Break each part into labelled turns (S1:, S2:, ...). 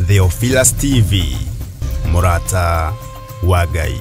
S1: Theophilus TV, Murata wa Ngai.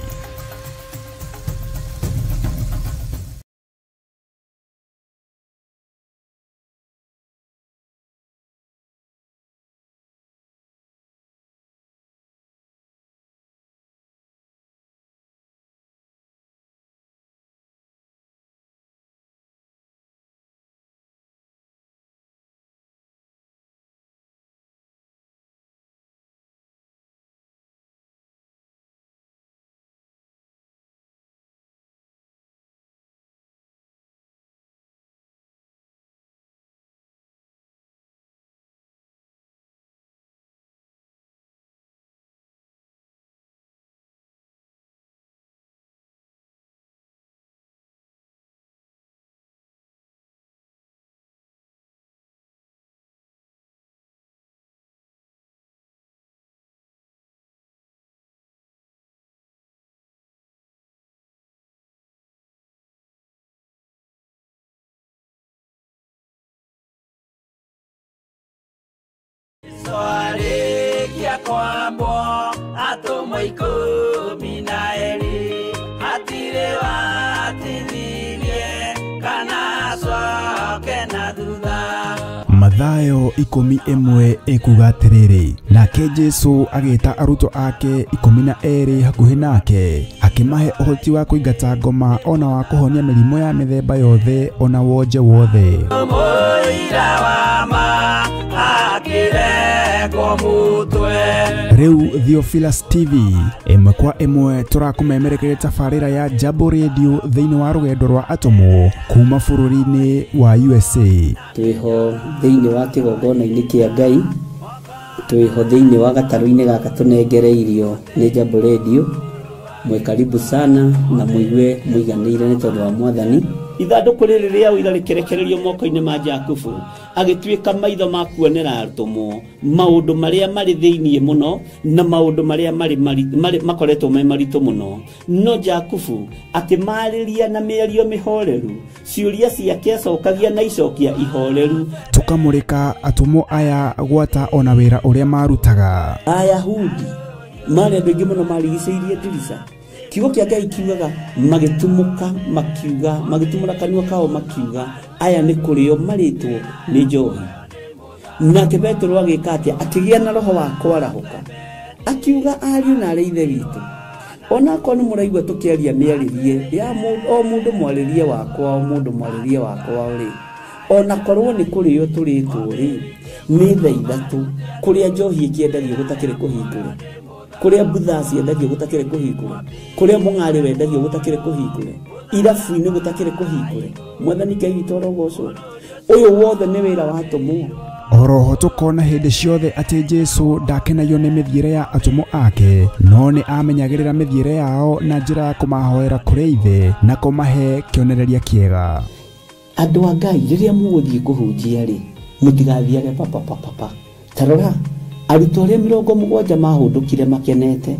S2: Soare kia kwambo atomoiko minaeli atire watinilie kana soke na duda.
S1: Mathayo 11 ekuga atiriri, nake Jesu agita aruto ake 12 hakuhi nake akimahe uhoti wa kuingata ngoma ona wa kuhonia mirimo ya mithemba yothe ona wonje wothe.
S2: Moira wa ma akire
S1: Riu Theophilus TV imwe kwa imwe turakumemerekeria tafarira ya Jambo Radio thiini wa rugendo rwa atomo kuma bururi-ini wa USA.
S3: Twiho thiini wa kigongona-ini kia Ngai, twiho thiini wa gataru-ini gaka tunengereirio ni Jambo Radio. Mwe karibu sana na muigue muiganire ni tondu wa Mwathani. Ithanduku riri ria uira rikerekererio moko-ini ma Jakubu agituika maitho ma kuonera atomo maundu maria mari thiini muno na maundu maria mari makoretwo me marito muno. No Jakubu akimariria na mĩario mĩhoreru, ciuria ciake acokagia na icokia ihoreru.
S1: Tukamurika atomo aya gwata ona wira uria marutaga.
S3: Ayahudi mari andu aingi muno marigicĩirie ndirica. Kiugo kia Ngai kiugaga magitumuka makiuga, magitumura kanua kao makiuga aya ni kurio maritwo ni njohi. Nake Petro agika atia akigia na roho wa kwarahuka akiuga ariu na ithe witu, ona ko ni muraigwa tukiaria miaririe ya o mundu mwaririe wakwa, o mundu mwaririe wakwa uri ona korwo ni kurio turitwo ri ni tha ithatu kuria njohi ikiendagio gutakire kuhingura, kuria butha ciendagio gutakire kuhingura, kuria mung'ari wendagio gutakire kuhingura, irabu-ini gutakire kuhingura. Mwathani Ngai witũ arogocwo. Uyu wothe ni wira wa atomo.
S1: Oroho tukona hindi ciothe ati Jesu ndakenagio ni mithiire ya atomo ake, no ni amenyagirira mithiire yao na njira ya kumahoera kuri ithe na kumahe kionereria kiega.
S3: Andu a Ngai riria muguthii kuhunjia ri mutigathiage papa. Tarora arutwo aria 70 mahundukire makenete,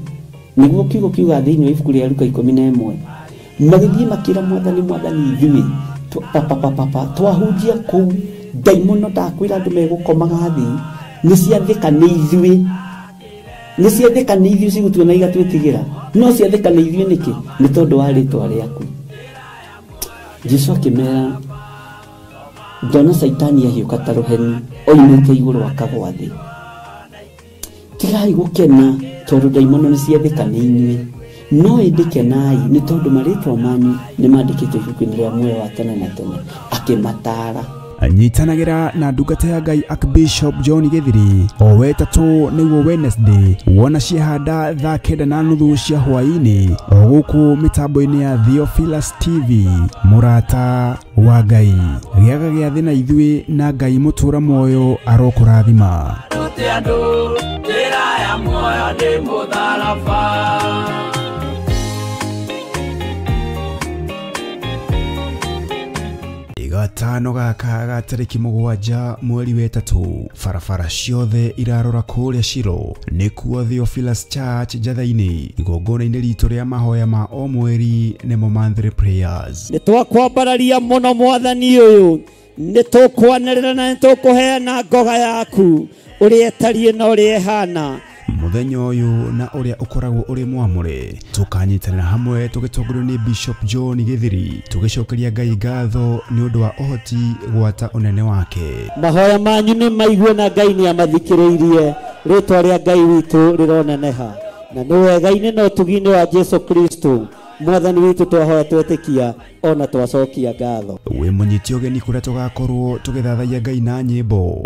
S3: niguo kiugo kiuga thiini wa ibuku ria Luka 11 magithii makira Mwathani ithui papa twahunjia kuu daimono ndakwira andu megukomaga thi ni ciathika ni ithui cigutwo na igatwitigira, no ciathika ni ithui niki ni tondu wa ritwa riaku. Jesu akimera ndona Saitani ahiuka ta ruheni oimite iguru akagwa thi. Tigai gukena tondu daimono ni ciathika ni inyui, no indikenai ni tondu maritwa manyu ni mandikitwo ibuku-ini ria muoyo wa tene na tene. Akimatara
S1: anyitanagira na ndungata ya Ngai Archbishop John Githiri o wetatu niguo Wednesday wona ciehanda thaa 9:30 cia hwaini o guku mitambo-ini ya Theophilus TV. Murata wa Ngai giaga giathi na ithui na Ngai mutura moyo arokurathima. gatano gaka ga tariki 7 mweri wa 3 barabara ciothe irarora kuria Shiro nikuo Theophilus Church Jathaini igongona-inĩ ritũ rĩa mahoya ma o mweri nĩmo monthly prayers.
S4: Nĩtwakwambararia mũno mwathani ũyũ, nĩtũkwanĩrĩra na nĩtũkũheana ngoga yaku ũrĩa ĩtariĩ na ũrĩa ĩhana
S1: muthenya ũyũ na ũrĩa ũkoragwo ũrĩ mwamũre. Tũkanyitanĩra hamwe tũgĩtongorio nĩ Bishop John Gĩthiri tũgĩcokeria Ngai ngatho nĩ ũndũ wa ũhoti gwata ũnene wake.
S4: Mahoya manyu nĩ maigue na Ngai nĩ amathikĩrĩirie, rĩtwa rĩa Ngai witũ rĩroneneha, na nĩ wega-inĩ na ũtugi-inĩ wa Jesu Kristo mwathani witũ twahoya twetĩkia ona twacokia ngatho.
S1: Wĩ mũnyiti ũgeni kũrĩa tũgakorwo tũgĩthathaiya Ngai na nyĩmbo.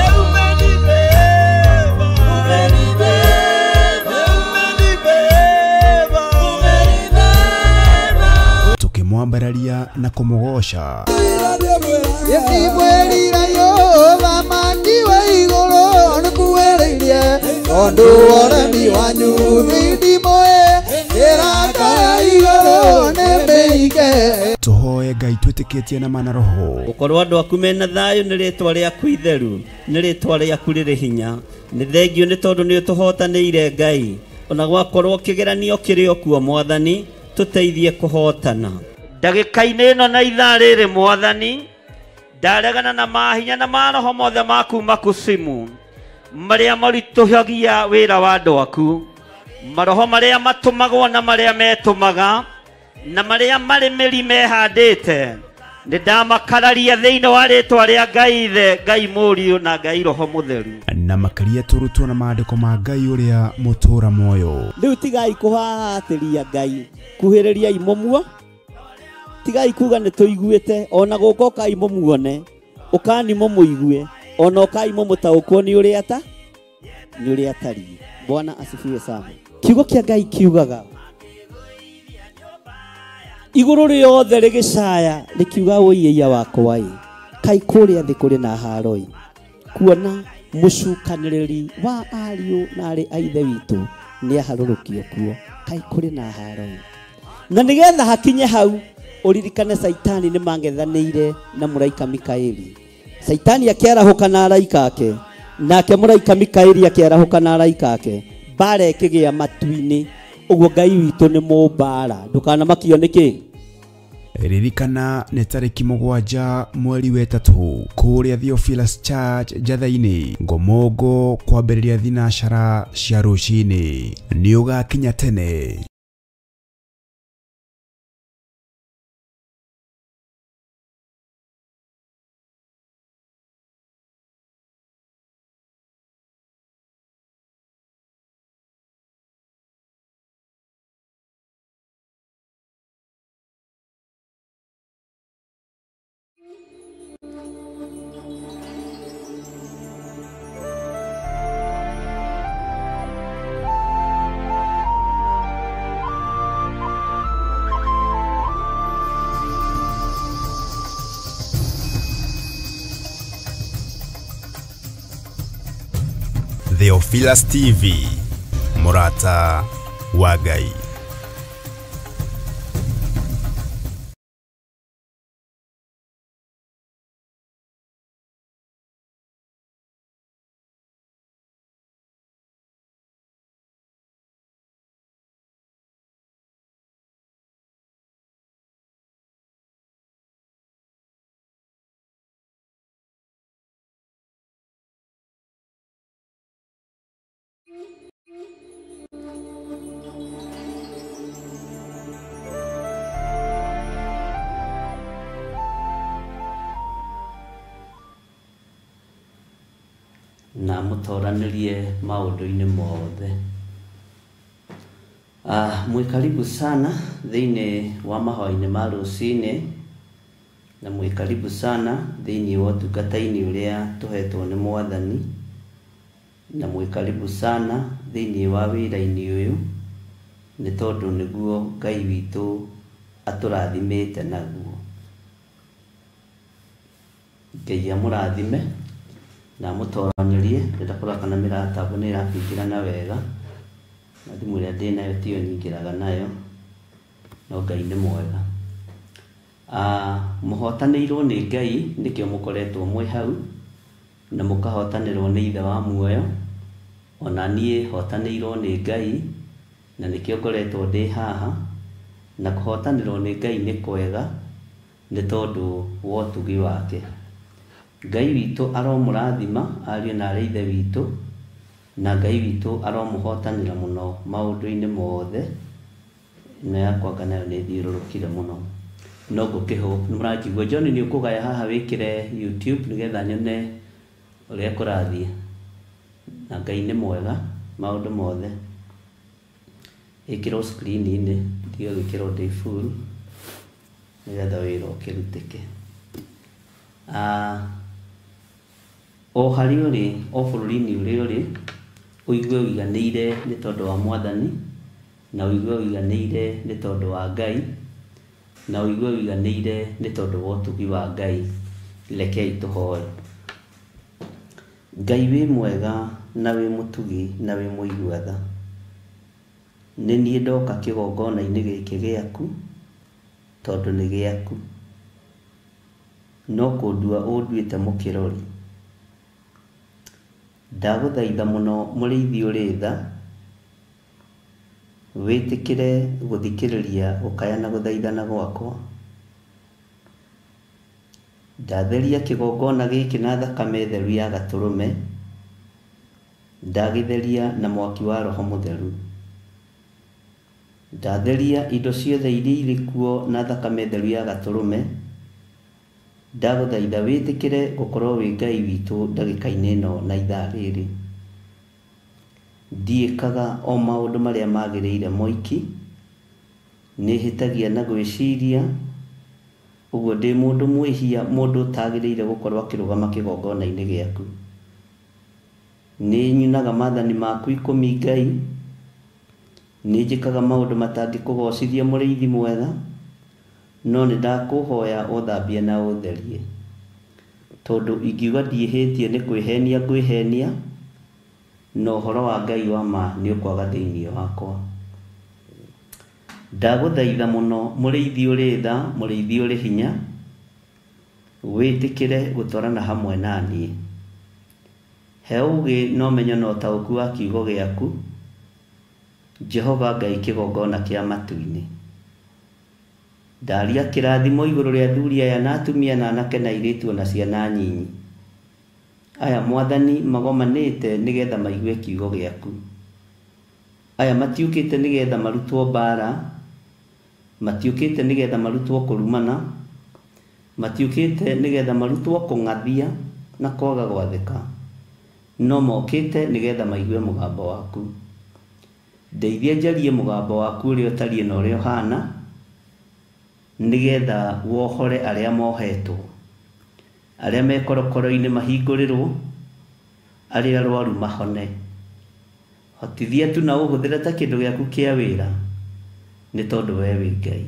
S1: Tukimwambararia na kumugosha. Tuhoye Ngai twĩtĩkĩtie na mana roho.
S3: Gũkorwo andũ aku mena thayũ nĩ rĩtwa rĩaku itheru, nĩ rĩtwa rĩaku rĩrĩ hinya. Nĩ thengio nĩ tondũ nĩ ũtũhotanĩire Ngai, ona gwakorwo kĩgeranio kĩrĩ o kuo mwathani, tũteithie kũhotana. Ndagĩka-inĩ ĩno na ithaa rĩrĩ mwathani, ndaregana na mahinya na maroho mothe maku makusimu marĩa maritũhagia wĩra wa andũ aku, maroho marĩa matũmagwo na marĩa metũmaga na marĩa marĩ mĩri mehandĩte. Nĩ ndamakararia thĩinĩ wa rĩtwa rĩa Ngai Ithe, Ngai Mũriũ na Ngai Roho Mũtheru,
S1: na makĩria tũrutwo na maandĩko ma Ngai ũrĩa mũtũũra muoyo.
S4: Rĩu tigai kũhahatĩria Ngai, kuhĩrĩria imũmuo, tigai kuga nĩ tũiguĩte, ona gũka ũkai mũmuone, ũkani mũmũigue, ona ũkai mũmũtaũkwo nĩ ũrĩa atariĩ. Bwana asifiwe sana. Kiugo kĩa Ngai kiugaga igũrũ rĩothe rĩgĩcaya rĩkiuga ũiyia wakwa kai kũrĩa thĩ kũrĩ na haro kuona mũcukanĩrĩri wa ariũ na arĩ a ithe witũ nĩ aharũrũkio kuo, kai kũrĩ na haro. Na nĩgetha hakinye hau ũririkane Saitani nĩ mangethanĩire na mũraika Mikaeli. Saitani akĩarahũka na araika ake, nake mũraika Mikaeli akĩarahũka na araika ake, mbara ĩkĩgĩa matu-inĩ. Ũguo Ngai witũ nĩ mũmbara, ndũkanamakio nĩkĩ.
S1: Ririkana nĩ tarĩki 7 mweri wa 3 kũrĩa Theophilus Church Jathaini Ngomongo kwambĩrĩria thinacara cia rũcinĩ. Nĩ ũgakinya tene. Theophilus TV, Murata wa Ngai.
S3: Na mũtoranĩrie maũndũ-inĩ mothe. Mwĩ karibu sana thĩinĩ wa mahoya-inĩ ma rũcinĩ, na mwĩ karibu sana thĩinĩ wa ũtungata-inĩ ũrĩa tũhetwo nĩ mwathani, na mwĩ karibu sana thĩinĩ wa wĩra-inĩ ũyũ, nĩ tondũ nĩguo Ngai witũ atũrathimĩte naguo. Ngai amũrathime na mũtoranĩrie rĩrĩa kũrakana mĩratabu nĩ ĩrakĩingĩrana wega, na thimũ ĩrĩa ndĩ nayo tiyo nyingĩraga nayo, no Ngai nĩ mwega. Mũhotanĩirwo nĩ Ngai nĩkĩo mũkoretwo mwĩ hau na mũkahotanĩrwo nĩ Ithe wa muoyo. Ona niĩ hotanĩirwo nĩ Ngai na nĩkĩo ngoretwo ndĩ haha, na kũhotanĩrwo nĩ Ngai nĩ kwega nĩ tondũ wa ũtugi wake. Ngai witũ aromũrathima ariũ na arĩ Ithe witũ, na Ngai witũ aromũhotanĩra mũno maũndũ-inĩ mothe, na yakwa nganayo nĩ thiũrũrũkire mũno. No ngũkĩhope nĩ mũranjigua. John nĩ ũkũgaya haha wĩkĩre YouTube nĩgetha nyone ũrĩa kũrathiĩ. Na Ngai nĩ mwega maũndũ mothe. Ĩkĩrwo screen-inĩ tiga gwĩkĩrwo ndĩ full nĩgetha wĩra ũkĩrutĩke. O harĩ ũrĩ, o bũrũri-inĩ ũrĩa ũrĩ, ũigue ũiganĩire nĩ tondũ wa Mwathani, na ũigue ũiganĩire nĩ tondũ wa Ngai, na ũigue ũiganĩire nĩ tondũ wa ũtugi wa Ngai. Rekei tũhoe. Ngai wĩ mwega na wĩ mũtugi na wĩ mũigua tha. Nĩ niĩ ndoka kĩgongona-inĩ gĩkĩ gĩaku tondũ nĩ gĩaku, no kũndua ũnduĩte mũkĩrori. Ndagũthaitha mũno mũrĩithi ũrĩ tha, wĩtĩkĩre gũthikĩrĩria gũkaya na gũthaithana gwakwa. Ndatheria kĩgongona gĩkĩ na thakame theru ya Gatũrũme, ndagĩtheria na mwaki wa Roho Mũtheru. Ndatheria indo ciothe iria irĩ kuo na thakame theru ya Gatũrũme. Ndagũthaitha wĩtĩkĩre gũkorwo wĩ Ngai witũ ndagĩka-inĩ ĩno na ithaa rĩrĩ. Ndiĩkaga o maũndũ marĩa magĩrĩire moiki, nĩhĩtagia na gwĩciria, ũguo ndĩ mũndũ mwĩhia, mũndũ ũtagĩrĩire gũkorwo akĩrũgama kĩgongona-inĩ gĩaku. Nĩ nyunaga maathani maku 10 Ngai, nĩ njĩkaga maũndũ matangĩkũgocithia mũrĩithi mwega, no nĩ ndakũhoya ũthambie na ũtherie, tondũ ingiuga ndiĩhĩtie nĩ kwĩhenia ngwĩhenia, na ũhoro wa Ngai wa ma nĩ ũkwaga thĩinĩ wakwa. Ndagũthaitha mũno mũrĩithi ũrĩ tha, mũrĩithi ũrĩ hinya, wĩtĩkĩre gũtwarana hamwe na niĩ. He ũgĩ na ũmenyo na ũtaũku wa kiugo gĩaku, Jehova Ngai kĩgongona kĩa matu-inĩ. Ndaria kĩrathimo igũrũ rĩa athuri aya na atumia na anake na airĩtu na ciana nyinyi. Aya Mwathani magomanĩte nĩgetha maigue kiugo gĩaku. Aya matiũkĩte nĩgetha marutwo mbara, matiũkĩte nĩgetha marutwo kũrumana, matiũkĩte nĩgetha marutwo kũng'athia na kwaga gwathĩka, no mokĩte nĩgetha maigue mũgambo waku. Ndeithia njarie mũgambo waku ũrĩa ũtariĩ na ũrĩa ũhana, nĩgetha wohore arĩa mohetwo, arĩa me korokoro-inĩ mahingũrĩrwo, arĩa arwaru mahone. Hotithia tu na ũhũthĩre ta kĩndũ gĩaku kĩa wĩra, nĩ tondũ we wĩ Ngai.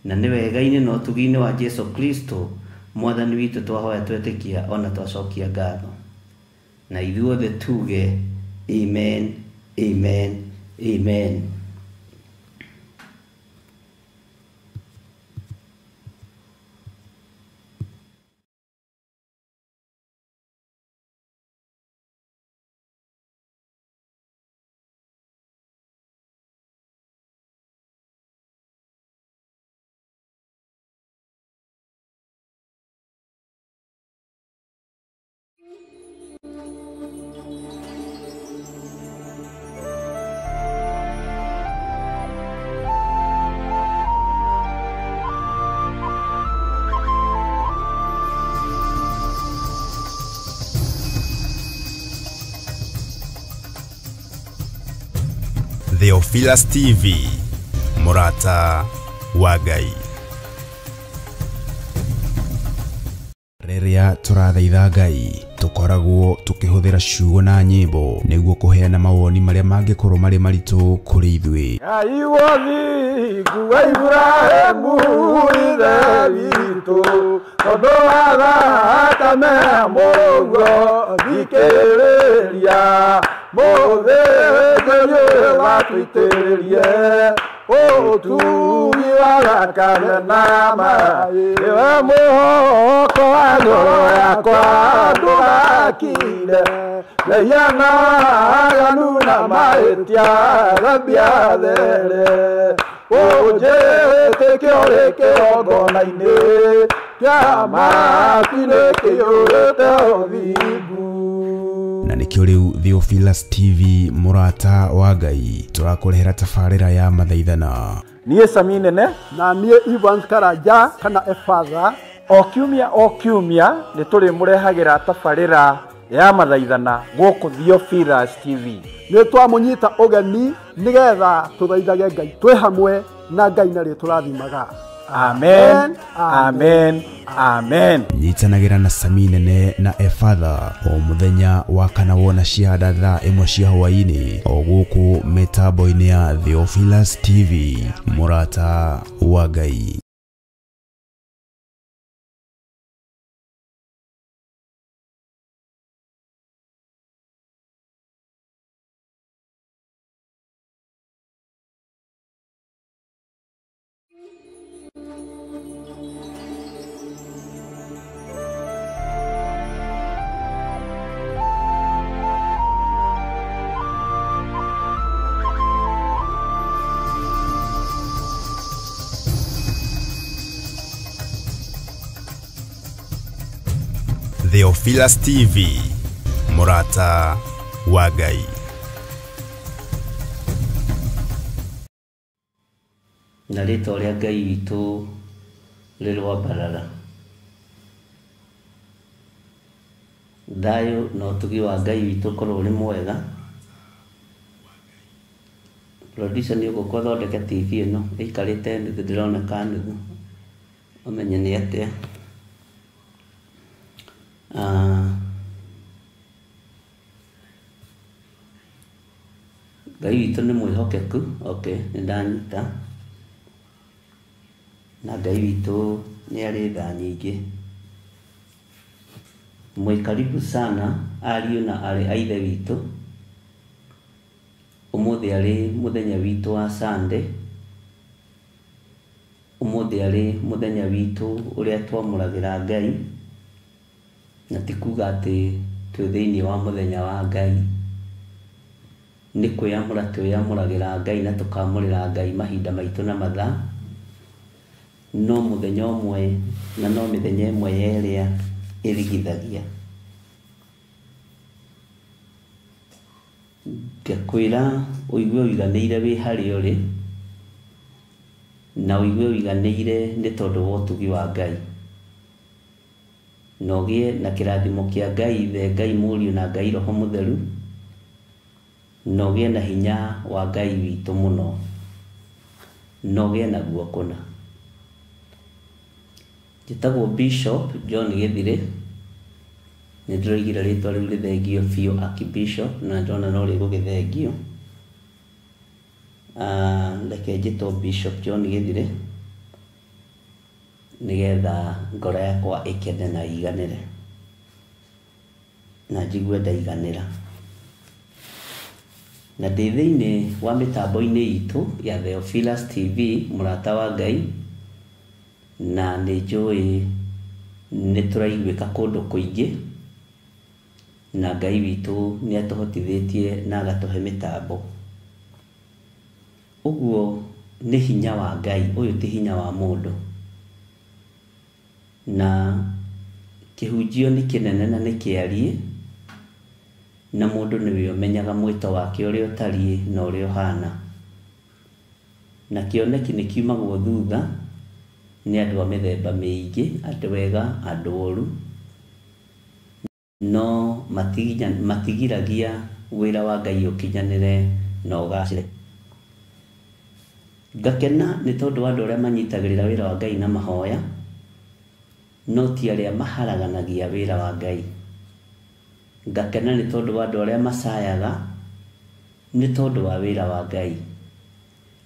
S3: Na nĩ wega-inĩ na ũtugi-inĩ wa Jesu Kristo Mwathani witũ twahoya twetĩkia ona twacokia ngatho. Na ithuothe tuge amen, amen, amen.
S1: Theophilus TV, Murata wa Ngai. Rĩrĩa tũrathaitha Ngai, tũkoragwo tũkĩhũthĩra ciugo na nyĩmbo nĩguo kũheana mawoni marĩa mangĩkorwo marĩ maritũ kũrĩ ithuĩ.
S2: Ngai wothingu wa Ibrahimu ithe witũ, tondũ wa thakame mũguo thikĩrĩria, mũthĩnjĩri watũitĩrĩrie Utugi wagakane nama Iwe muhoko agoro yakwa ndugakire Leyana aganuna maetia rabia dhere Oje teke oreke ogonaine Kiama tineke orete ovigu
S1: na nikio riu Theophilus TV murata wa Ngai turakurehera tafarira ya mathaithana
S2: niye Saminene na niye Evans Karanja kana Efatha o kiumia ni turi murehagira tafarira ya mathaithana guku Theophilus TV ni twamunyita ugeni nigetha tuthaithage Ngai twi hamwe na Ngai na ri turathimaga amen amen amen
S1: nyitanagira na Saminene na Efatha o muthenya wa kana wona ciada thaa imwe cia hwaini o guku mitambo-ini ya Theophilus TV murata wa Ngai. Theophilus TV murata wa Ngai.
S3: Na rĩtwa rĩa Ngai witũ rĩrwambarara. Thayũ na ũtugi wa Ngai witũ ũkorwo ũrĩ mwega. Producer nĩ ũgũkwo thondeke TV ĩno ĩikarĩte nuthu ndĩroneka nuthu ũmenye nĩ atĩa. Ngai witũ nĩ mwĩhokeku. Okay, nĩ ndanyita. Na Ngai witũ nĩ arĩ tha nyingĩ. Mwĩkaribu sana ariũ na arĩ a ithe witũ. Ũmũthĩ arĩ mũthenya witũ wa Sunday. Ũmũthĩ arĩ mũthenya witũ ũrĩa twamũragĩra Ngai. Na ti kuga atĩ twĩ thĩinĩ wa mũthenya wa Ngai. Nĩ kwĩyamũra twĩyamũragĩra Ngai na tũkamũrĩra Ngai mahinda maitũ na mathaa. No mũthenya ũmwe na no mĩthenya ĩmwe yerĩa ĩrigithagia. Ngakwĩra ũigue ũiganĩire wĩ harĩa ũrĩ na ũigue ũiganĩire nĩ tondũ wa ũtugi wa Ngai. Na ũgĩe na kĩrathimo kĩa Ngai Ithe, Ngai Mũriũ na Ngai Roho Mũtheru. Na ũgĩe na hinya wa Ngai witũ mũno. Na ũgĩe naguo kũna. Njĩtagwo Bishop John Gĩthirĩ. Nĩ ndĩroigire rĩtwa rĩu rĩthengio biũ Archbishop na ndona no rĩgũgĩthengio. Reke njĩtwo Bishop John Gĩthirĩ nigetha ngoro yakwa ĩkene na iganĩre na njigue ndaiganĩra. Na ndĩ thĩinĩ wa mĩtambo-inĩ itũ ya Theophilus TV mũrata wa Ngai. Na nĩ njũĩ nĩ tũraiguĩka kũndũ kũingĩ. Na Ngai witũ nĩ atũhotithĩtie na agatũhe mĩtambo. Ũguo nĩ hinya wa Ngai, ũyũ ti hinya wa mũndũ. Na kĩhunjio nĩ kĩnene na nĩ kĩariĩ. Na mũndũ nĩwe ũmenyaga mwĩto wake ũrĩa ũtariĩ na ũrĩa ũhana. Na kĩoneki nĩ kiumagwo thutha nĩ andũ a mĩthemba mĩingĩ, andũ wega, andũ ũru. No matigiragia wĩra wa Ngai ũkinyanĩre na ũgacĩre. Ngakena nĩ tondũ wa andũ arĩa manyitagĩrĩra wĩra wa Ngai na mahoya. No ti arĩa maharaganagia wĩra wa Ngai. Ngakena nĩ tondũ wa andũ arĩa macayaga nĩ tondũ wa wĩra wa Ngai.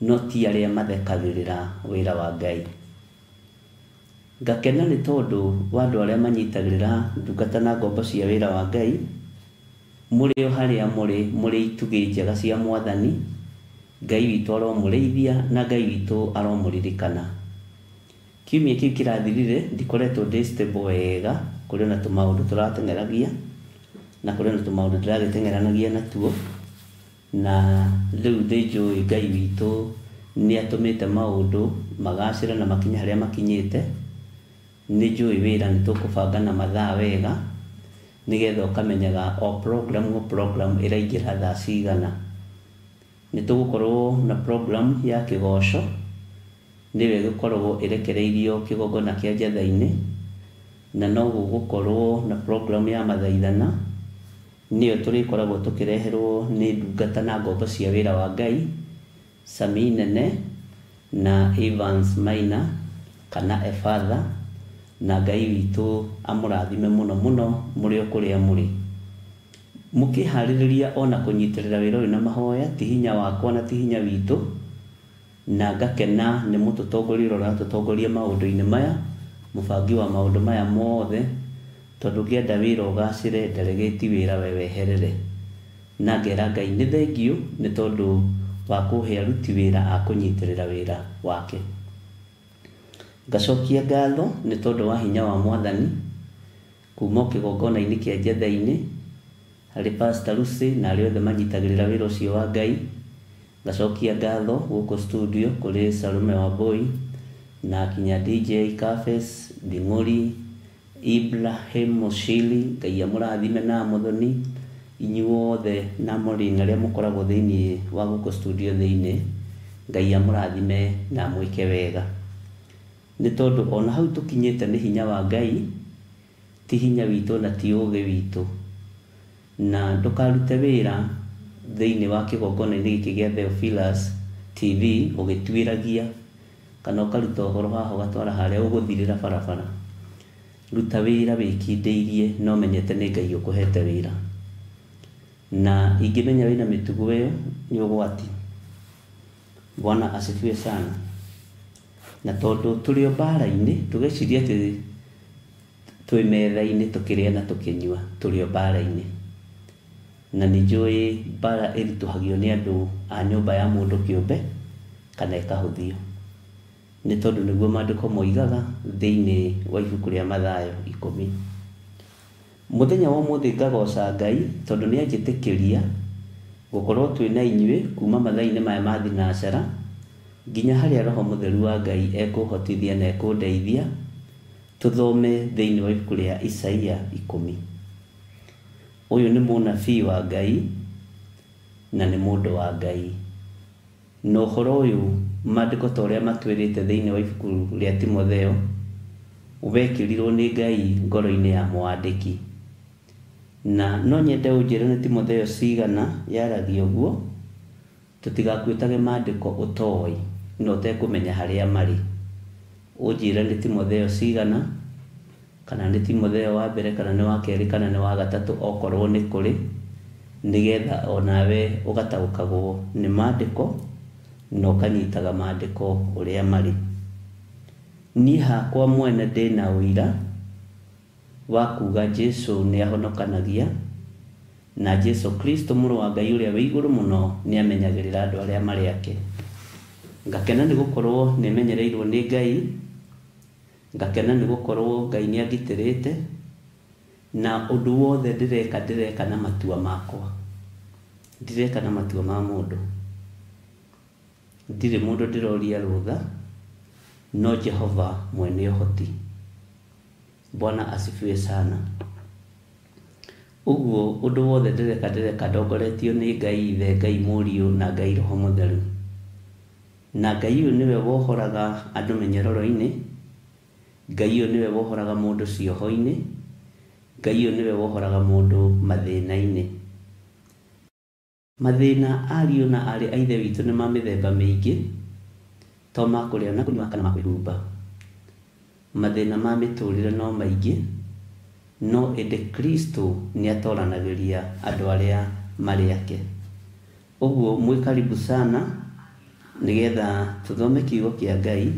S3: No ti arĩa mathekagĩrĩra wĩra wa Ngai. Ngakena nĩ tondũ wa andũ arĩa manyitagĩrĩra ndungata na ngombo cia wĩra wa Ngai. Mũrĩ o harĩa mũrĩ itugĩ njega cia Mwathani. Ngai witũ aromũrĩithia na Ngai witũ aromũririkana. Kiumia kĩu kĩrathirire ndikoretwo ndĩ stable wega, kũrĩ na tũmaũndũ tũrateng'eragia na kũrĩ na tũmaũndũ ndĩragĩteng'eranagia natuo, na rĩu ndĩnjũĩ Ngai witũ nĩ atũmĩte maũndũ magacĩra na makinya harĩa makinyĩte. Nĩ njũĩ wĩra nĩ tũkũbanga na mathaa wega, nĩgetha ũkamenyaga o program ĩraingĩra thaa cigana. Nĩ tũgũkorwo na program ya kĩgoco, nĩwe gũkorwo ĩrekereirio kĩgongona kĩa Njatha-inĩ, na no gũgũkorwo na program ya mathaithana, nĩyo tũrĩkoragwo tũkĩreherwo nĩ ndungata na ngombo cia wĩra wa Ngai, Sami Nene na Evans Maina kana Efatha, na Ngai witũ amũrathime mũno mũno mũrĩ o kũrĩa mũrĩ. Mũkĩharĩrĩria ona kũnyitĩrĩra wĩra ũyũ na mahoya, ti hinya wakwa na ti hinya witũ, na ngakena nĩ mũtũtongoria ũrĩa ũratũtongoria maũndũ-inĩ maya, mũbangi wa maũndũ maya mothe, tondũ ngĩenda wĩra ũgacĩre delegate wĩra we weherere. Na ngera Ngai nĩ thengiũ nĩ tondũ wa kũhe aruti wĩra a kũnyitĩrĩra wĩra wake. Ngacokia ngatho nĩ tondũ wa hinya wa Mwathani kuma kĩgongona-inĩ kĩa Njatha-inĩ, harĩ Pastor Lucy na arĩa othe manyitagĩrĩra wĩra ũcio wa Ngai. Ngacokia ngatho gũkũ studio kũrĩ Salome Wambui na kinya DJ Kafes, Nding'ũri, Ibrahim Mushili, Ngai amũrathime na Muthoni, inyuothe na Morin arĩa mũkoragwo thĩinĩ wa gũkũ studio thĩinĩ, Ngai amũrathime na mwĩke wega. Nĩ tondũ ona hau tũkinyĩte nĩ hinya wa Ngai, ti hinya witũ na ti ũũgĩ witũ. Na ndũkarute wĩra thĩinĩ wa kĩgongona-inĩ gĩkĩ gĩa Theophilus TV ũgĩtuĩragia, kana ũkaruta ũhoro haha ũgatwara harĩa ũgũthirĩra barabara. Ruta wĩra wĩkindĩirie na ũmenyete nĩ Ngai ũkũhete wĩra. Na ingĩmenya wĩna mĩtugo ĩyo nĩ ũgwati. Bwana asifiwe sana. Na tondũ tũrĩ o mbara-inĩ, tũgeciria atĩ twĩ metha-inĩ tũkĩrĩa na tũkĩnyua, tũrĩ o mbara-inĩ. Na nĩ njũĩ mbara ĩritũhagio nĩ andũ a nyũmba ya mũndũ kĩũmbe kana ĩkahũthio. Nĩ tondũ nĩguo maandĩko moigaga thĩinĩ wa ibuku rĩa Mathayo 10. Mũthenya wa ũmũthĩ ngagoca Ngai tondũ nĩ anjĩtĩkĩria gũkorwo twĩ na inyuĩ kuma mathaa-inĩ maya ma thinacara nginya harĩa Roho Mũtheru wa Ngai ekũhotithia na ekũndeithia tũthome thĩinĩ wa ibuku rĩa Isaia 10. Ũyũ nĩ mũnabii wa Ngai na nĩ mũndũ wa Ngai. Na ũhoro ũyũ maandĩko ta ũrĩa matwĩrĩte thĩinĩ wa ibuku rĩa Timotheo ũbekĩrirwo nĩ Ngai ngoro-inĩ ya mwandĩki. Na no nyende ũnjĩre nĩ Timotheo cigana yaragia ũguo, tũtigakwĩtage maandĩko ũtoĩ na ũtekũmenya harĩa marĩ. Ũnjĩre nĩ Timotheo cigana, kana nĩ Timotheo wa mbere, kana nĩ wa kerĩ, kana nĩ wa gatatũ, okorwo nĩ kũrĩ, nĩgetha onawe ũgataũkagwo nĩ maandĩko na ũkanyitaga maandĩko ũrĩa marĩ. Niĩ hakwa mwene ndĩna ũira wa kuuga Jesũ nĩ ahonokanagia, na Jesũ Kristo mũrũ wa Ngai ũrĩa wĩ igũrũ mũno nĩ amenyagĩrĩra andũ arĩa marĩ ake. Ngakena nĩ gũkorwo nĩ menyereirwo nĩ Ngai, ngakena nĩ gũkorwo Ngai nĩ angitĩrĩte, na ũndũ wothe ndĩreka na matua makwa, ndireka na matua ma mũndũ. Ndirĩ mũndũ ndĩroria rũtha, no Jehova mwene ũhoti. Bwana asifiwe sana. Ũguo ũndũ wothe ndĩreka ndongoretio nĩ Ngai Ithe, Ngai Mũriũ na Ngai Roho Mũtheru. Na Ngai ũyũ nĩwe wohoraga andũ mĩnyororo-inĩ, Ngai ũyũ nĩwe wohoraga mũndũ cioho-inĩ, Ngai ũyũ nĩwe wohoraga mũndũ mathĩna-inĩ. Mathĩna ariũ na arĩ a Ithe witũ nĩ ma mĩthemba mĩingĩ, to makũrĩa na kũnyua kana makwĩhumba. Mathĩna ma mĩtũrĩre no maingĩ, no ĩndĩ Kristo nĩ atoranagĩria andũ arĩa marĩ ake. Ũguo mwĩ karibu sana nĩgetha tũthome kiugo kĩa Ngai,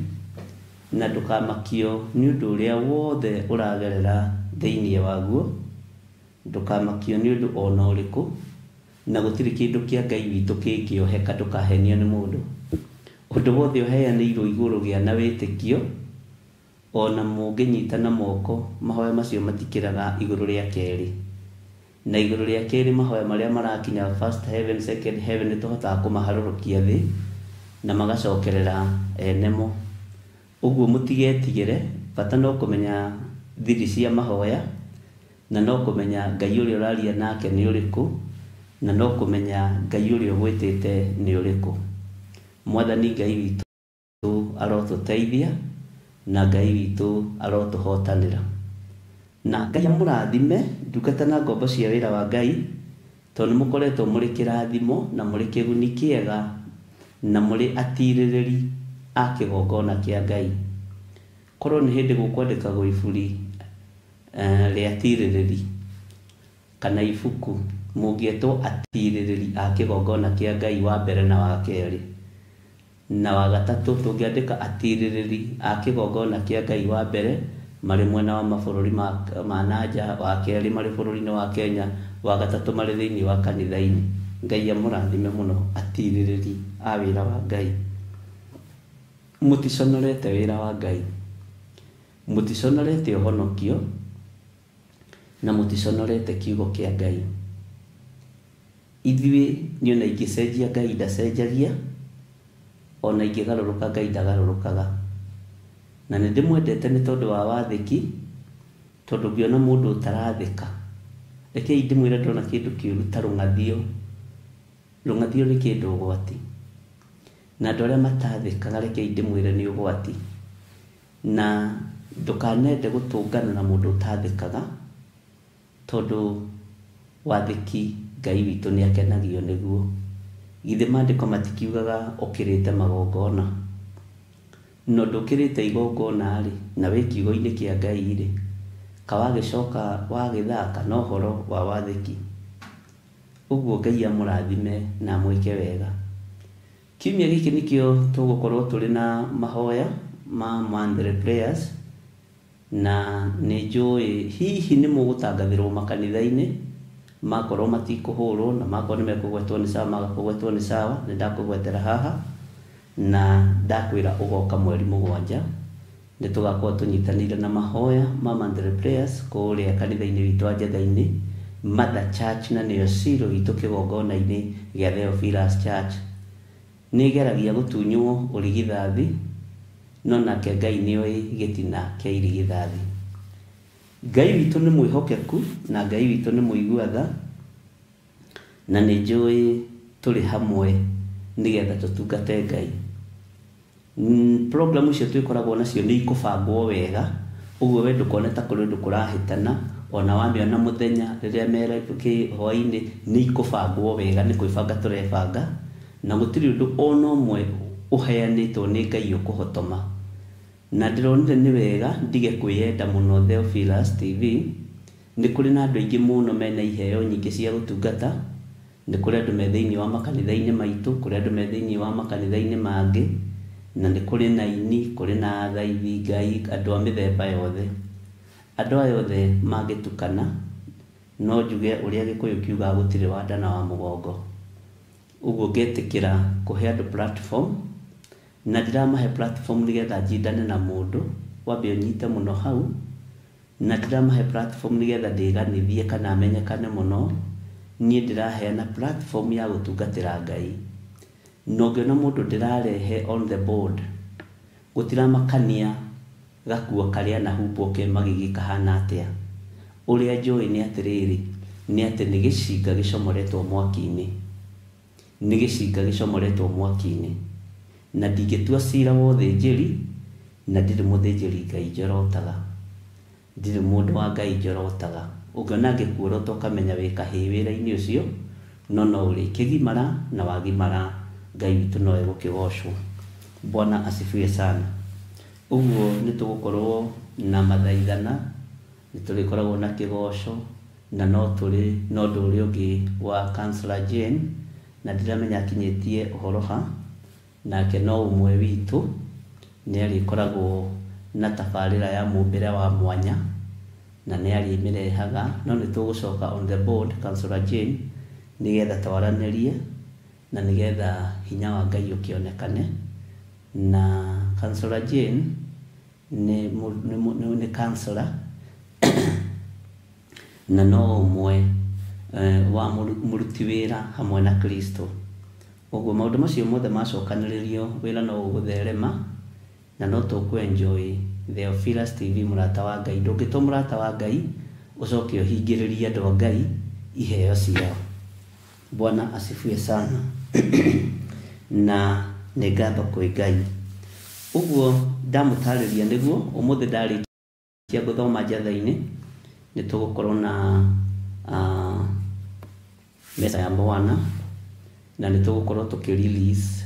S3: na ndũkamakio nĩ ũndũ ũrĩa wothe ũragerera thĩinĩ waguo, ndũkamakio nĩ ũndũ ona ũrĩkũ, na gutiri kindu kia Ngai witu kingioheka ndukahenio ni mundu undu wothe uheanirwo iguru gia na witikio ona munginyitana moko mahoya macio matikiraga iguru ria keri na iguru ria keri mahoya maria marakinya first heaven second heaven tuhota kumaharurukia thi na magacokerera enemo uguo mutigetigire bata no kumenya thiri cia mahoya na no kumenya Ngai uria uraria nake ni uriku na no kumenya Ngai uria gwitite ni uriku mwathani Ngai witu arotuteithia na Ngai witu arotuhotanira na Ngai amurathime ndungata na ngombo cia wira wa Ngai tondu mukoretwo muri kirathimo na muri kiguni kiega na muri atiririri a kigongona kia Ngai korwo ni hindi gukwandikagwo iburi ria atiririri kana ibuku mungietwo atiririri a kigongona kia Ngai wa mbere na wa keri na wa gatatu tungiandika atiririri a kigongona kia Ngai wa mbere mari mwena wa mabururi ma nanja wa keri mari bururi-ini wa Kenya wa gatatu mari thiini wa kanitha-ini Ngai amurathime muno atiririri a wira wa Ngai muticonorete wira wa Ngai muticonorete uhonokio na muticonorete kiugo kia Ngai ithuĩ niona ingicenjia Ngai ndacenjagia ona ingigaruruka Ngai ndagarurukaga na nĩ ndĩmwendete nĩ tondũ wa wathĩki tondũ ngiona mũndũ ũtarathĩka rekei ndĩmwĩre ndona kĩndũ kĩũru ta rũng'athio nĩ kĩndũ ũgwati na andũ arĩa matathĩkaga rekei ndĩmwĩre nĩ ũgwati na ndũkanende gũtũngana na mũndũ ũtathĩkaga tondũ wathĩki Ngai witũ nĩ akenagio nĩguo githĩ maandĩko matikiugaga ũkĩrĩte magongona no ndũkĩrĩte igongona rĩ na wĩ kiugo-inĩ kĩa Ngai rĩ ka wagĩcoka wagĩthaka no ũhoro wa wathĩki ũguo Ngai amũrathime na mwĩke wega kiumia gĩkĩ nĩkĩo tũgũkorwo tũrĩ na mahoya ma monthly prayers na nĩ njũĩ hihi nĩ mũgũtangathĩrwo makanitha-inĩ makorwo matikũhũrwo na makorwo nĩ mekũgwetwo nĩ sawa magakũgwetwo nĩ sawa nĩ ndakũgwetera haha na ndakwĩra ũgoka mweri 7 nĩ tũgakorwo tũnyitanĩire na mahoya ma monthly prayers kũrĩa kanitha-inĩ witũ wa Njatha-inĩ Mother Church na nĩyo ciro itũ kĩgongona-inĩ gĩa Theophilus Church nĩ geragia gũtunywo ũrigithathi no nake Ngai nĩoĩ gĩtina kĩa irigithathi Ngai witũ nĩ mwĩhokeku na Ngai witũ nĩ mũigua-tha na nĩ njũĩ tũrĩ hamwe nĩgetha tũtungate Ngai program icio twĩkoragwo nacio nĩ ikũbangwo wega ũguo we ndũkone ta kũrĩ ũndũ kũrahĩtana ona wamĩona mũthenya rĩrĩa mere hwaĩ-inĩ nĩ ikũbangwo wega nĩ kwĩbanga tũrebanga na gũtirĩ ũndũ ona ũmwe ũheanĩtwo nĩ Ngai ũkũhotoma na ndĩronire nĩ wega ndige kwĩyenda mũno Theophilus TV nĩ kũrĩ na andũ aingĩ mũno mena iheo nyingĩ cia gũtungata nĩ kũrĩ andũ me thĩinĩ wa makanitha-inĩ maitũ kũrĩ andũ me thĩinĩ wa makanitha-inĩ mangĩ na nĩ kũrĩ na ini kũrĩ na athaithi Ngai andũ a mĩthemba yothe andũ aya othe mangĩtukana no njuge ũrĩa Gĩkũyũ kiugaga gũtirĩ wa nda na wa mũgongo ũguo ngetĩkĩra kũhe andũ platform na ndiramahe platform nĩgetha njindane na mũndũ wambe ũnyite mũno hau na ndiramahe platform nĩgetha ndĩganithie kana amenyekane mũno niĩ ndĩraheana platform ya gũtungatĩra Ngai no ngĩona mũndũ ndĩrarehe on the board gũtiramakania gakuo karĩa na humbwo ke magigi kahana atĩa ũrĩa njũĩ nĩ atĩrĩrĩ nĩ atĩ nĩ gĩcinga gĩcomoretwo mwaki-inĩ na ndingĩtua cira wa ũthĩnjĩri na ndirĩ mũthĩnjĩri Ngai njorotaga ndirĩ mũndũ wa Ngai njorotaga ũngĩona ngĩkuorota ũkamenya wĩ kahĩĩ wĩra-inĩ ũcio no ũrĩ kĩgimara na wagimara Ngai witũ no egũkĩgocwo Bwana asifiwe sana ũguo nĩ tũgũkorwo na mathaithana nĩ tũrĩkoragwo na kĩgoco na no tũrĩ na ũndũ ũrĩa ũngĩ wa Councillor Jane na ndiramenya akinyĩtie ũhoro ha nake no ũmwe witũ nĩ arĩkoragwo na tabarĩra ya mũmbĩre wa mwanya na nĩ arĩmĩrehaga no nĩ tũgũcoka on the board Councillor Jane nigetha twaranĩrie na nigetha hinya wa Ngai ũkĩonekane. Na Councillor Jane ni councillor na no ũmwe wa mũruti wĩra hamwe na Kristo. Ũguo maũndũ macio mothe macokanĩrĩrio, wĩra no ũgũtherema na no tũkwenjoy Theophilus TV mũrata wa Ngai. Ndũngĩtwo mũrata wa Ngai ũcoke ũhingĩrĩrie andũ a Ngai iheo ciao. Bwana asifiwe sana. Na nĩ ngatho kwĩ Ngai. Ũguo ndamũtarĩria nĩguo ũmũthĩ ndarĩkia gũthoma njatha-inĩ nĩ tũgũkorwo na mesa ya mwana na nĩ tũgũkorwo tũkĩ-release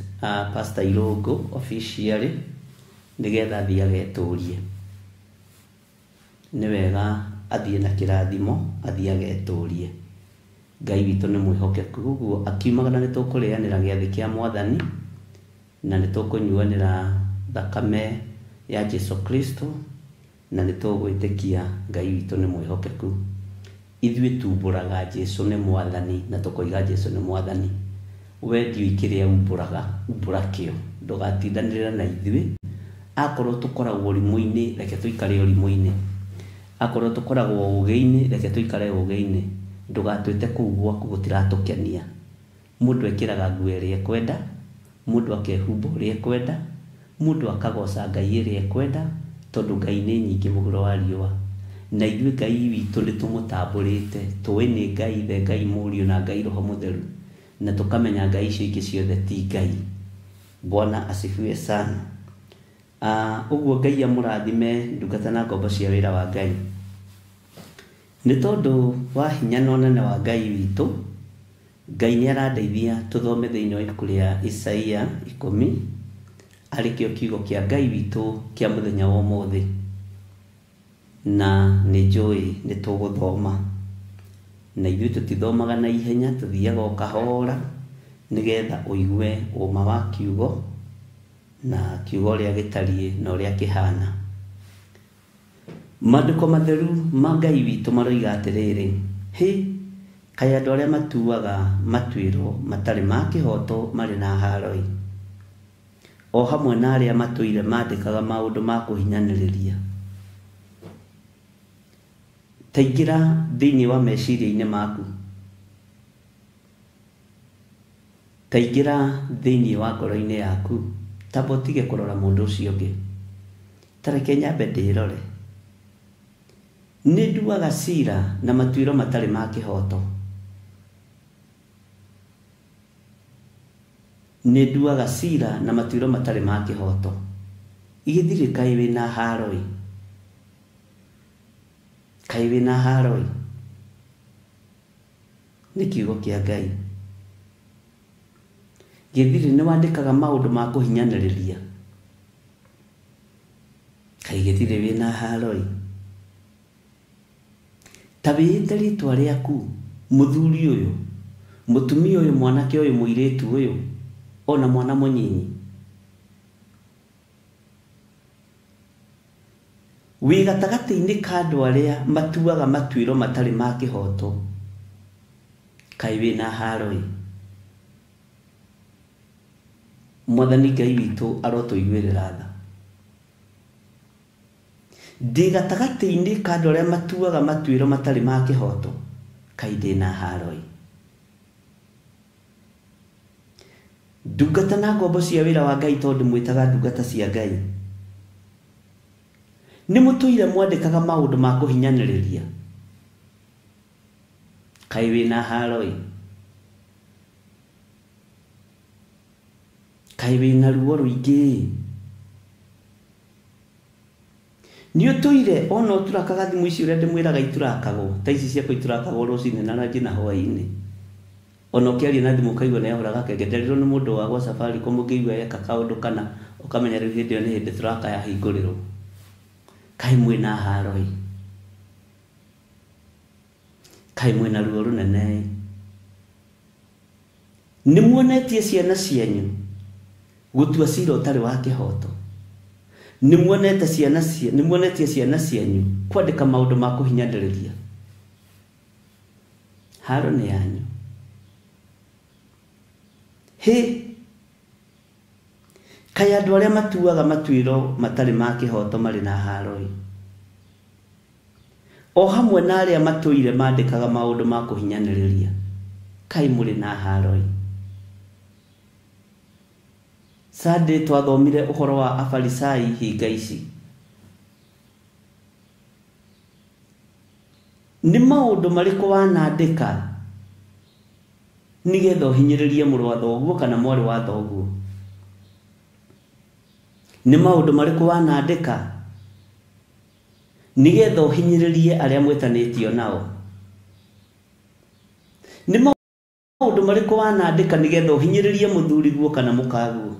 S3: Pastor Irũngũ officially nigetha athiĩ agetũrie. Nĩ wega athiĩ na kĩrathimo, athiĩ agetũrie. Ngai witũ nĩ mwĩhokeku. Ũguo akiumagara nĩ tũkũrĩanĩra gĩathĩ kĩa Mwathani na nĩ tũkũnyuanĩra thakame ya Jesu Kristo na nĩ tũgwĩtĩkia Ngai witũ nĩ mwĩhokeku. Ithuĩ tumbũraga Jesu nĩ Mwathani na tũkoiga Jesu nĩ Mwathani. We ndiũĩ kĩrĩa umbũraga, umbũra kĩo, ndũgatindanĩrĩra na ithuĩ. Akorwo tũkoragwo ũrimũ-inĩ, reke tũikare ũrimũ-inĩ. Akorwo tũkoragwo ũgĩ-inĩ, reke tũikare ũgĩ-inĩ. Ndũgatwĩte kũu gwaku gũtiratũkenia. Mũndũ ekĩraga nguo ĩrĩa ekwenda, mũndũ akehumba ũrĩa ekwenda, mũndũ akagoca Ngai ĩrĩa ekwenda, tondũ Ngai nĩ nyingĩ mũhuro wa riũa. Na ithuĩ Ngai witũ nĩ tũmũtambũrĩte, tũĩ nĩ Ngai Ithe, Ngai Mũriũ na Ngai Roho Mũtheru, na tũkamenya Ngai icio ingĩ ciothe ti Ngai. Bwana asifiwe sana. Ũguo Ngai amũrathime ndungata na ngombo cia wĩra wa Ngai. Nĩ tondũ wa hinya na ũnene wa Ngai witũ, Ngai nĩ arandeithia tũthome thĩinĩ wa ibuku rĩa Isaia 10 arĩkĩo kiugo kĩa Ngai witũ kĩa mũthenya wa ũmũthĩ. Na nĩ njũĩ nĩ tũgũthoma. Na ithuĩ tũtithomaga na ihenya, tũthiaga o kahora nigetha ũigue ũma wa kiugo na kiugo ũrĩa gĩtariĩ na ũrĩa kĩhana. Maandĩko matheru ma Ngai witũ maroiga atĩrĩrĩ, kaĩ andũ arĩa matuaga matuĩro matarĩ ma kĩhoto marĩ na haro-ĩ, o hamwe na arĩa matũire mandĩkaga maũndũ ma kũhinyanĩrĩria. Taingĩra thĩinĩ wa meciria-inĩ maku, taingĩra thĩinĩ wa ngoro-inĩ yaku, tamba ũtige kũrora mũndũ ũcio ũngĩ, ta reke nyambe ndĩrore. Nĩ nduaga cira na matuĩro matarĩ ma kĩhoto. Nĩ nduaga cira na matuĩro matarĩ ma kĩhoto. Igĩthirĩ kaĩ wĩna haro-ĩ, kaĩ wĩna haro-ĩ. Nĩ kiugo kĩa Ngai. Gĩthirĩ nĩ wandĩkaga maũndũ ma kũhinyanĩrĩria. Kaĩ gĩthirĩ wĩna haro-ĩ. Ta wĩĩte rĩtwa rĩaku, mũthuri ũyũ, mũtumia ũyũ, mwanake ũyũ, mũirĩtu ũyũ, ona mwana mũnyinyi. Wĩ gatagatĩ-inĩ ka andũ arĩa matuaga matuĩro matarĩ ma kĩhoto, kaĩ wĩna haro-ĩ. Mwathani Ngai witũ arotũiguĩrĩra tha. Ndĩ gatagatĩ-inĩ ka andũ arĩa matuaga matuĩro matarĩ ma kĩhoto, kaĩ ndĩna haro-ĩ. Ndungata na ngombo cia wĩra wa Ngai, tondũ mwĩtaga ndungata cia Ngai, nĩ mũtũire mwandĩkaga maũndũ ma kũhinyanĩrĩria, kaĩ wĩna haro-ĩ. Kaĩ wĩna ruo rũingĩ. Nĩ ũtũire ona ũturakaga thimũ ici ũrĩa ndĩmwĩraga iturakagwo, ta ici ciakwa iturakagwo rũcinĩ na ranji na hwaĩ-inĩ. Ona ũkĩaria na thimũ ũkaigua nĩ yahoraga kengenderirwo nĩ mũndũ wa gwa Safaricom, ũngĩigua eka kaũndũ kana ũkamenya rĩu hĩndĩ ĩyo nĩ hĩndĩ turaka yahingũrĩrwo. Kaĩ mwĩna haro-ĩ. Kaĩ mwĩna ruo rũnene-ĩ. Nĩ muonetie ciana cianyu gũtua cira ũtarĩ wa kĩhoto. Nĩ muonetie ciana cianyu kwandĩka maũndũ ma kũhinyanĩrĩria. Haro nĩ yanyu. Kaya andũ arĩa matuaga matuĩro matarĩ ma kĩhoto marĩ na haro-ĩ, o hamwe na arĩa matũire mandĩkaga maũndũ ma kũhinyanĩrĩria, kaĩ mũrĩ na haro-ĩ. Sunday twathomire ũhoro wa Afarisai hinga ici. Nĩ maũndũ marĩkũ wanandĩka nĩgetha ũhinyĩrĩrie mũrũ wa thoguo kana mwarĩ wa thoguo? Nĩ maũndũ marĩkũ wanandĩka nĩgetha ũhinyĩrĩrie arĩa mwĩtanĩtio nao? Nĩ maũndũ marĩkũ wanandĩka nĩgetha ũhinyĩrĩrie mũthuriguo kana mũkaguo?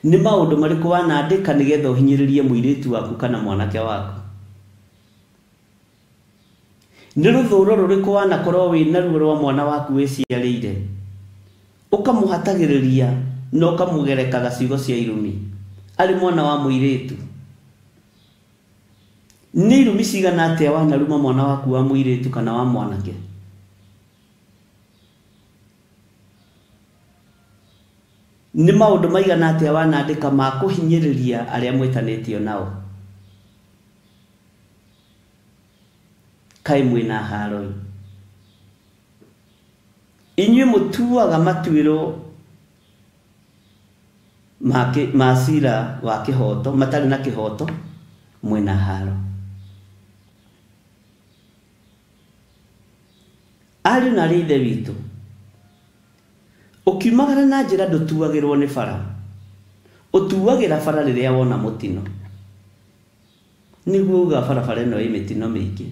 S3: Nĩ maũndũ marĩkũ wanandĩka nĩgetha ũhinyĩrĩrie mũirĩtu waku kana mwanake waku? Nĩ rũthũũro rũrĩkũ wanakorwo wĩ naruo rwa mwana waku wĩciarĩire ũkamũhatagĩrĩria na ũkamũgerekaga ciugo cia irumi arĩ mwana wa mũirĩtu? Nĩ irumi cigana atĩa wanaruma mwana waku wa mũirĩtu kana wa mwanake? Nĩ maũndũ maigana atĩa wanandĩka ma kũhinyĩrĩria arĩa mwĩtanĩtio nao? Kaĩ mwĩna haro-ĩ. Inyuĩ mũtuaga matuĩro ma cira wa kĩhoto matarĩ na kĩhoto, mwĩna haro. Ariũ na arĩ ithe witũ, ũkiumagara na njĩra ndũtuagĩrwo nĩ bara, ũtuagĩra bara rĩrĩa wona mũtino. Nĩguo uga barabara ĩno ĩ mĩtino mĩingĩ,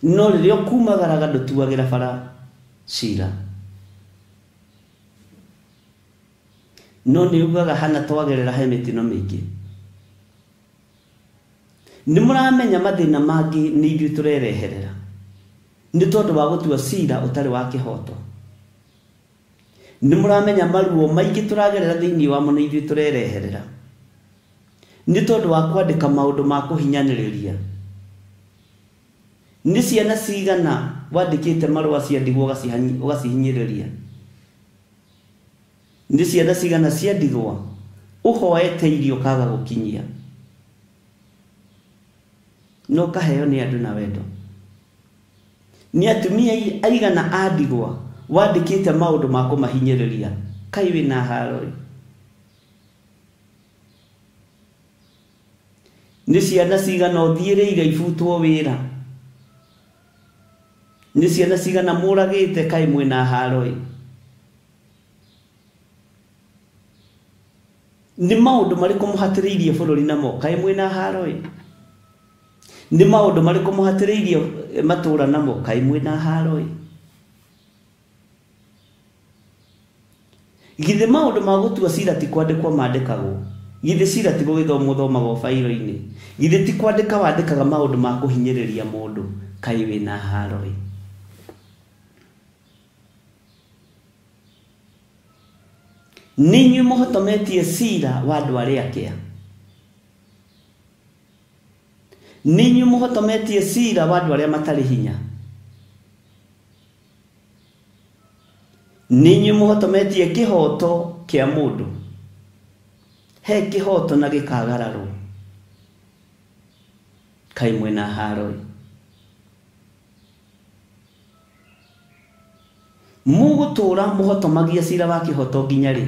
S3: no rĩrĩa ũkumagaraga ndũtuagĩra bara cira. No nĩ ugaga hana twagerera he mĩtino mĩingĩ. Nĩ mũramenya mathĩna mangĩ nĩ ithuĩ tũrereherera nĩ tondũ wa gũtua cira ũtarĩ wa kĩhoto. Nĩ mũramenya maruo maingĩ tũragerera thĩinĩ wamo nĩ ithuĩ tũrereherera nĩ tondũ wa kwandĩka maũndũ ma kũhinyanĩrĩria. Nĩ ciana cigana wandĩkĩte marũa cia ndigwa ũgacihinyĩrĩria? Nĩ ciana cigana cia ndigwa ũhoete irio kaga gũkinyia no kaheo nĩ andũ na wendo? Nĩ atumia aigana a ndigwa wandĩkĩte maũndũ ma kũmahinyĩrĩria? Kaĩ wĩna haro-ĩ. Nĩ ciana cigana ũthiĩrĩire ibutwo wĩra? Nĩ ciana cigana mũragĩte? Kaĩ mwĩna haro-ĩ. Nĩ maũndũ marĩkũ mũhatĩrĩirie bũrũri namo? Kaĩ mwĩna haro-ĩ. Nĩ maũndũ marĩkũ mũhatĩrĩirie matũũra namo? Kaĩ mwĩna haro-ĩ. Githĩ maũndũ ma gũtua cira ti kwandĩkwo mandĩkagwo? Githĩ cira ti gũgĩthomwo thomagwo bairo-inĩ? Githĩ ti kwandĩka wandĩkaga maũndũ ma kũhinyĩrĩria mũndũ? Kaĩ wĩna haro-ĩ. Nĩ inyuĩ mũhotometie cira wa andũ arĩa akĩa. Nĩ inyuĩ mũhotometie cira wa andũ arĩa matarĩ hinya. Nĩ inyuĩ mũhotometie kĩhoto kĩa mũndũ. He kĩhoto na gĩkagararwo. Kaĩ mwĩna haro-ĩ. Mũgũtũũra mũhotomagia cira wa kĩhoto nginya rĩ?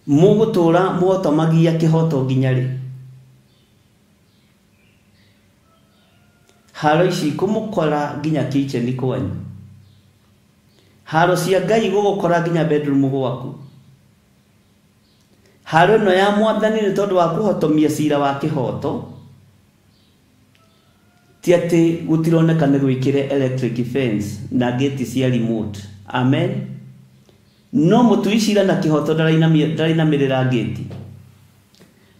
S3: Mũgũtũũra mũhotomagia kĩhoto nginya rĩ? Haro ici kũmũkora nginya kitchen kwanyu. Haro cia Ngai gũgũkora nginya bedroom gwaku. Haro ĩno ya Mwathani nĩ tondũ wa kũhotomia cira wa kĩhoto. Ti atĩ gũtironeka nĩ gwĩkĩre electric fence na gate cia remote. Amen. No mũtui cira na kĩhoto ndarainamĩrĩra gate.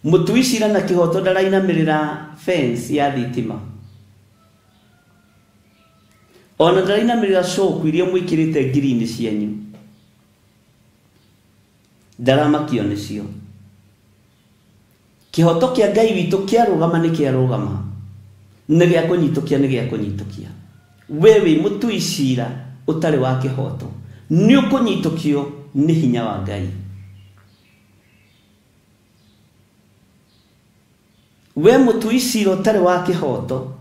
S3: Mũtui cira na kĩhoto ndarainamĩrĩra fence ya thitima. Ona ndarainamĩrĩra coku iria mwĩkĩrĩte green cianyu. Ndaramakio nĩcio. Kĩhoto kĩa Ngai witũ kĩarũgama nĩ kĩarũgama. Nĩ gĩa kũnyitũkia nĩ gĩa kũnyitũkia. wewe mutui cira utari wa kihoto ni ukunyitũkio ni hinya wa Ngai. We mutui cira utari wa kihoto,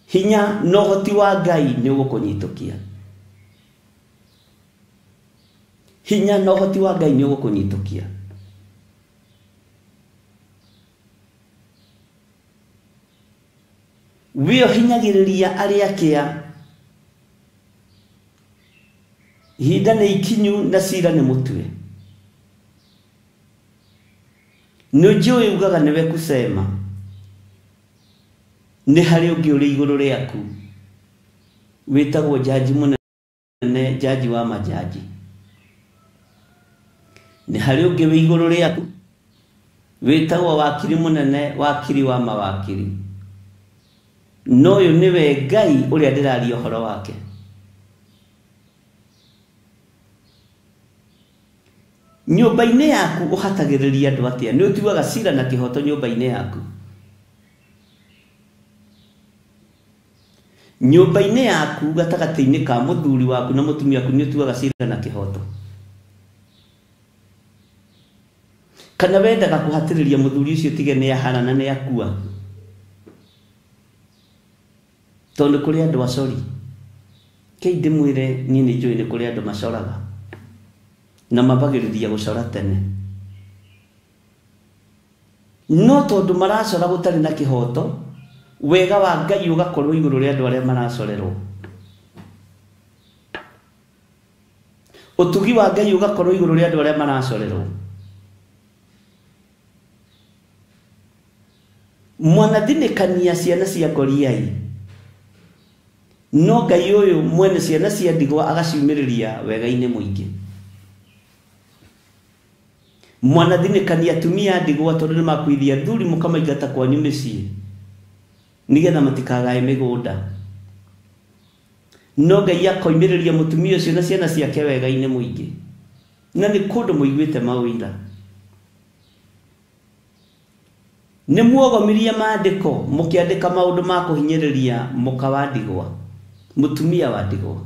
S3: hinya no hoti wa Ngai ni ugukunyitũkia. Hinya no hoti wa Ngai ni ugukunyitũkia. Wio hinyagiriria aria kia hinda ni ikinyu na cira ni mutwe. Nujui ugaga niwe kusema ni hari ungi uri iguru riaku witagwo jaji munene, jaji wa majaji. Ni hari ungi wi iguru riaku witagwo wakiri munene, wakiri wa mawakiri. No yo niwe Ngai uria ndiraria uhoro wake. Nyumba-ini yaku uhatagiriria andu atia? Ni utuaga cira na kihoto nyumba-ini yaku? Nyumba-ini yaku gatagati-ini ka muthuri waku na mutumia waku ni utuaga cira na kihoto? Kana wendaga kuhatiriria muthuri ucio tige ni ahana na ni akua? Tondu kuri andu acori kei ndimwire ni njui ni kuri andu macoraga na mabagiriria gucora tene, no tondu maracora gutari na kihoto, wega wa Ngai ugakorwo iguru ria andu aria maracorerwo. Utugi wa Ngai ugakorwo iguru ria andu aria maracorerwo. Mwanathinikania ciana cia ngoriai, no Ngai uyu mwene ciana cia ndigwa agaciumiriria wega-ini muingi. Mwanathinikania atumia ndigwa tondu ni makwithia thuri mukamaigata kwanyu micii nigetha matikagae migunda. No Ngai akoimiriria mutumia ucio na ciana ciake wega-ini muingi, na ni kundu muiguite mawira. Ni muogomirie maandiko mukiandika maundu ma kuhinyiriria muka wa ndigwa, mutumia wa ndigwa,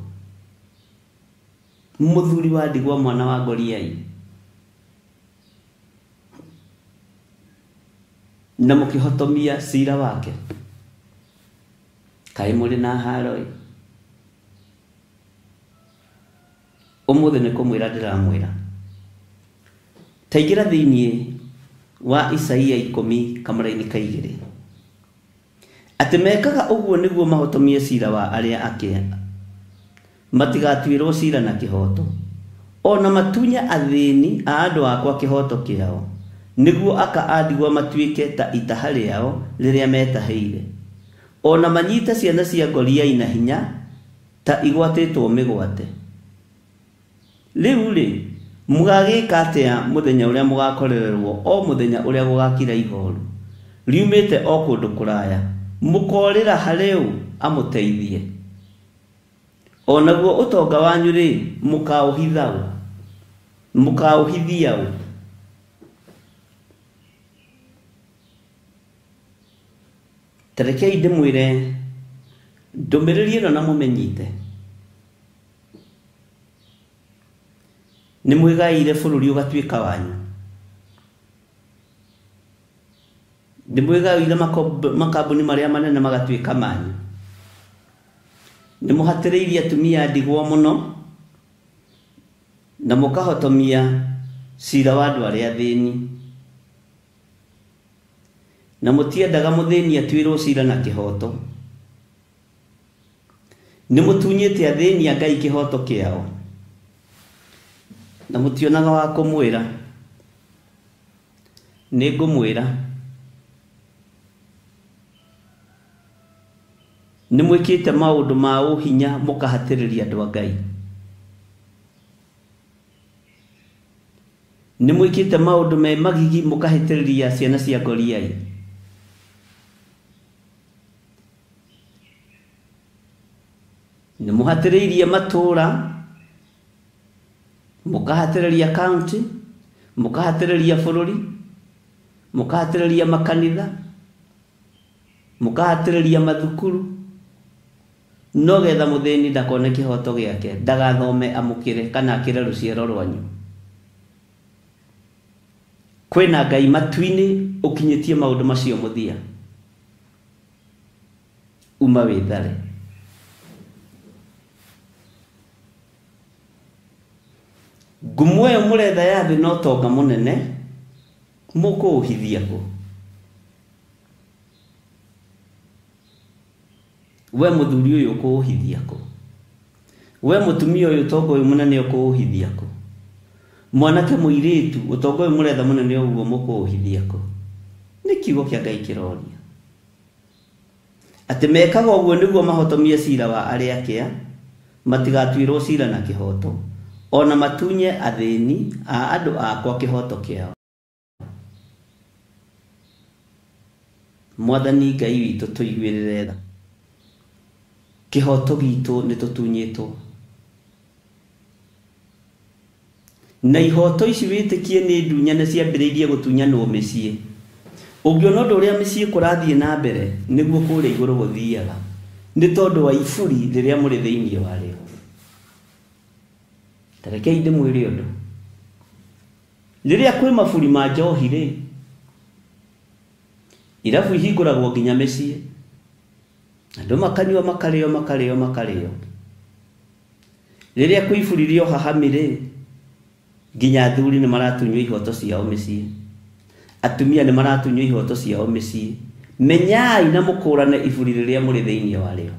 S3: muthuri wa ndigwa, mwana wa ngoriai, na mukihotomia cira wake. Kai muri na haroi umuthi ni kumwira ndiramwira taigira thiini wa Isaia 10 kamara-ini ka 2 ati mekaga uguo niguo mahotomie cira wa aria ake, matigatuirwo cira na kihoto, ona matunya athini a andu akwa kihoto kiao, niguo aka andigwa matuike ta itaha riao riria metaheire, ona manyita ciana cia ngoriai na hinya ta igwatitwo migwate. Riu ri mugagika atia muthenya uria mugakorererwo o muthenya uria gugakira ihoru riumite o kundu kuraya, mukorira hareu amuteithie, onaguo utonga wanyu ri mukauhithau mukauhithiau. Tarekei ndimwire ndumiriri ino na mumenyite, ni mwigaire bururi ugatuika wanyu, ni mwigaire makambuni maria manene magatuika manyu, ni muhatiriirie atumia ndigwa muno na mukahotomia cira wa andu aria thini, na mutiendaga muthini atuirwo cira na kihoto. Ni mutunyite athini a Ngai kihoto kiao na mutionaga wa kumwira. Ni ngumwira ni mwikite maundu ma uhinya mukahatiriria andu a Ngai, ni mwikite maundu me magigi mukahitiriria ciana cia ngoriai. Ni muhatiriirie matura, mukahatiriria county, mukahatiriria bururi, mukahatiriria makanitha, mukahatiriria mathukuru, no getha muthini ndakone kihoto giake ndagathome amukire kana akire ruciaro rwanyu kwina Ngai matuini ukinyitie maundu macio muthia uma withare gumwe muretha yathi no tonga munene muko uhithia ko we muthuri uyu ko uhithia ko we mutumia uyu tonga uyu munene ko uhithia ko mwanake muiritu utonga uyu muretha munene uguo muko uhithia ko ni kiugo kia Ngai kiroria ati mekaga uguo niguo mahotomie cira wa aria akia matigatuirwo cira na kihoto ona matunye athini a andu akwa kihoto kiao Mwathani Ngai witu tuiguirire tha kihoto gitu ni tutunyitwo na ihoto ici witikie ni ndunya ne ciambiriirie gutunyanwo micii ungiona ndu uria micii kurathie na mbere niguo kure iguru guthiaga ni tondu wa iburi riria muri thiini wario tarekei ndimwire undu riria kwi maburi ma njohi ri irabu ihinguragwo nginya micii andu makanywa makareo riria kwi iburi rio hahamire nginya athuri ni maratunywa ihoto ciao micii atumia ni maratunywa ihoto ciao micii menyai na mukurane iburi riria muri thiini wario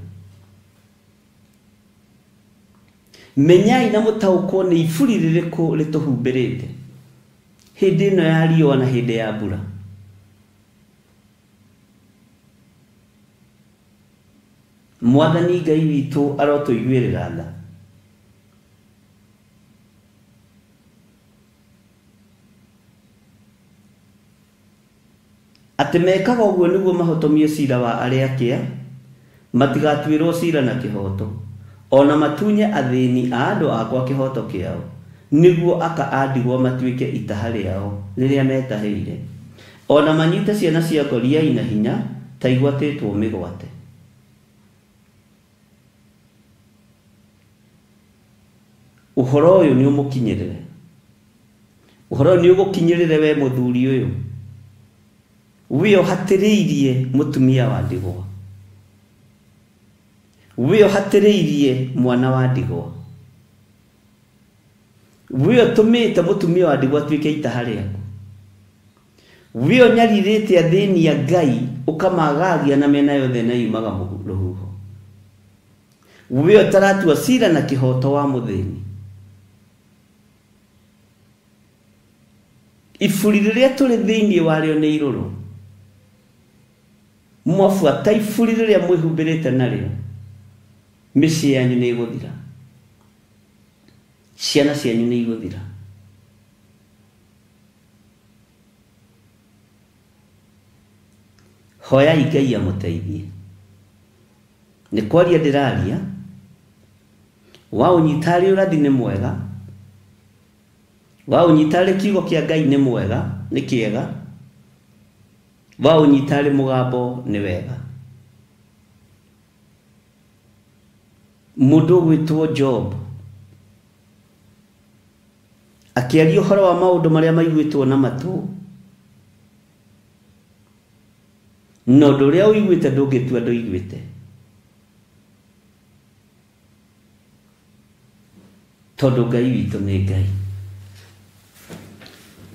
S3: menyai na mutaukwo ni iburi ririko rituhumbirite hindi ino ya riũa na hindi ya mbura Mwathani Ngai witu arotuiguirira tha ati mekaga uguo niguo mahotomie cira wa aria akia matigatuirwo cira na kihoto ona matunye athini a andu akwa kihoto kiao niguo aka andigwo matuike itaha riao riria metaheire ona manyite ciana cia ngoria ina hinya ta igwatitwo migwate uhoro uyu ni umukinyirire uhoro ni ugukinyirire we muthuri uyu wio hatiriirie mutumia wa ndigwa wio hatiriirie mwana wa ndigwa wio tumite mutumia wa ndigwa tuike itaha riaku wio nyaririte athini ya Ngai ukamagagia na mena yothe na yumaga ruhuho wio taratua cira na kihoto wa muthini iburi riria turi thiini wario ni iruru mwafuata iburi riria mwihumbirite nario micii yanyu ni iguthira ciana cianyu ni iguthira hoyai Ngai amuteithie ni kwaria ndiraria wa unyitari urathi ni mwega wa unyitari kiugo kia Ngai ni mwega ni kiega wa unyitari mugambo ni wega mundu gwitwo Job akiaria uhoro wa maundu maria maiguitwo na matu no nduria uiguite ndungitua nduiguite tondu Ngai witu ni Ngai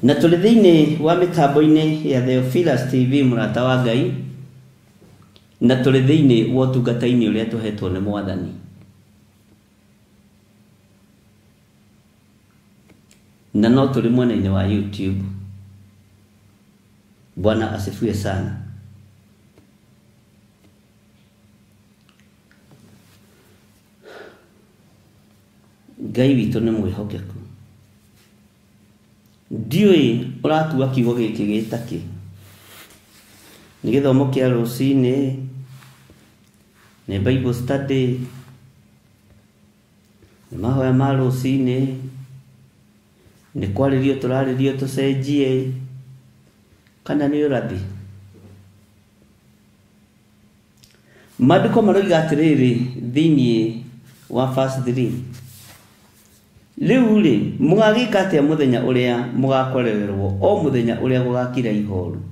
S3: na tuli thiini wa mitambo-ini ya Theophilus TV murata wa Ngai na tuli thiini wa utungata-ini uria tuhetwo ni Mwathani na no tuli mwena-ini wa YouTube. Bwana asifiwe sana. Ngai witu ni mwihokeku ndiui uratua kiugo giki gitaki ni githomo kia rucini ni Bible study ni mahoya ma rucini ni kwaririo turaririo tucenjie kana ni urathi Maandiko maroiga atiriri thiini wa verse 3 riu ri mugagika atia muthenya uria mugakorererwo o muthenya uria gugakira ihoru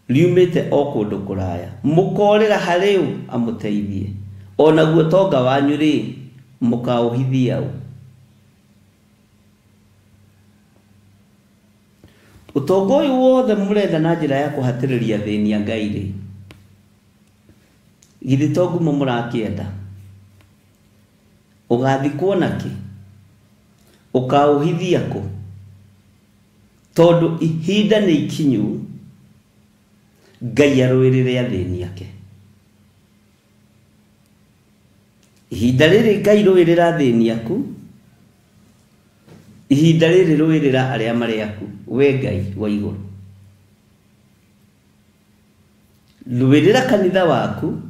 S3: riumite o kundu kuraya mukorera hariu amuteithie onaguo tonga wanyu ri mukauhithia utonga uyu wothe murenda na njira ya kuhatiriria thini Ngai ri githi tongu murakienda ugathikwo naki ukauhithia ku tondu ihinda ni ikinyu Ngai arwirire athini yake ihinda riri Ngai rwirira athini yaku ihinda riri rwirira aria mari yaku we Ngai wa iguru rwirira kanitha waku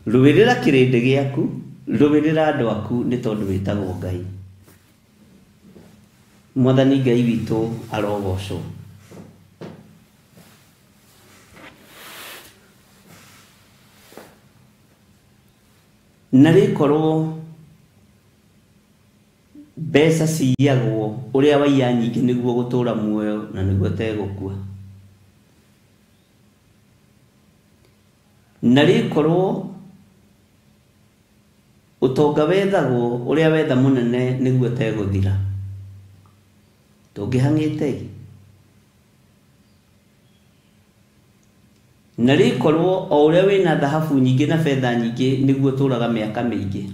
S3: rwirira kirindi giaku rwirira andu aku ni tondu witagwo Ngai Mwathani Ngai witu arogocwo nari korwo mbeca ciyagwo uria waiya nyingi niguo gutura muoyo na niguo tegukua nari korwo utonga wethagwo uria wetha munene niguo teguthira tungihangite nari korwo o uria wina dhahabu nyingi na fedha nyingi niguo turaga miaka mingi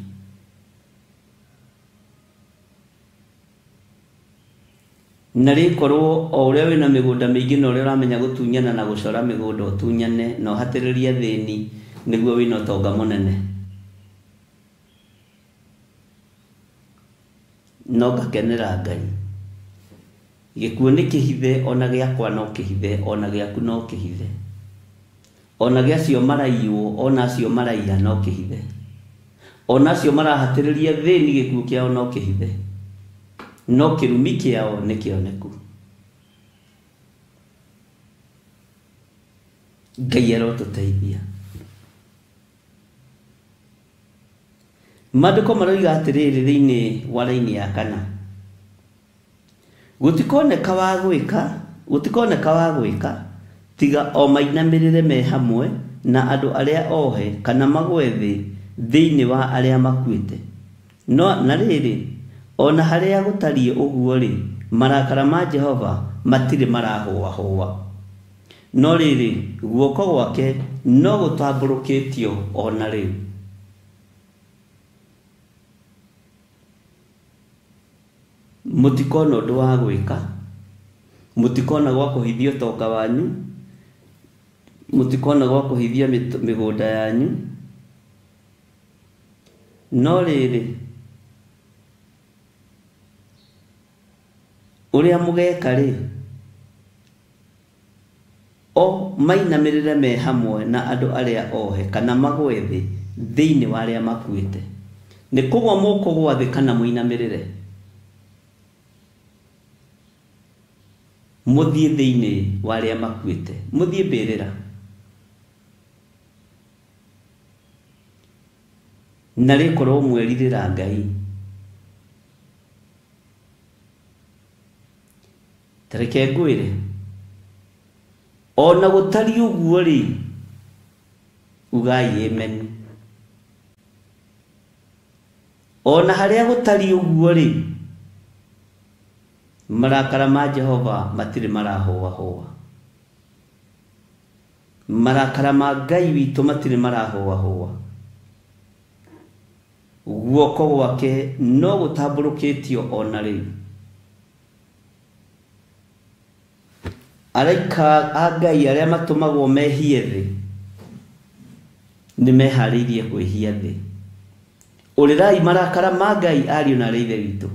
S3: nari korwo o uria wina migunda mingi na uria uramenya gutunyana na gucora migunda utunyane no hatiriria thini niguo wina utonga munene no gakenera Ngai gikuo ni kihithe ona giakwa no kihithe ona giaku no kihithe ona giacio maraiyo ona acio maraiya no kihithe ona acio marahatiriria thini gikuo kiao no kihithe no kirumi kiao ni kioneku Ngai arotuteithia Maandiko maroiga atiriri thiini wa raini ya 4 gutikoneka wa gwika tiga o mainamirire me hamwe na andu aria ohe kana magwe thi thiini wa aria makuite no na riri ona haria gutarie uguo ri marakara ma Jehova matire marahua no riri guoko gwake no gutamburukitio ona riu mutikona undu wa gwika mutikona gwa kuhithia utonga wanyu mutikona gwa kuhithia migunda yanyu no riri uria mugeka ri o mainamirire me hamwe na andu aria ohe kana magwe thi thiini wa aria makuite ni kugwa mukugwa thi kana muinamirire muthie thiini wa aria makuite muthie mbirira na rikorwo mweririra Ngai tareke ngwire ona gutari uguo ri ugai amen ona haria gutari uguo ri marakara ma Jehova matire marahua marakara ma Ngai witu matire marahua guoko gwake no gutamburukitio ona riu araika a Ngai aria matumagwo mehie thi ni meharirie kwihia thi urirai marakara ma Ngai ariu na reithe witu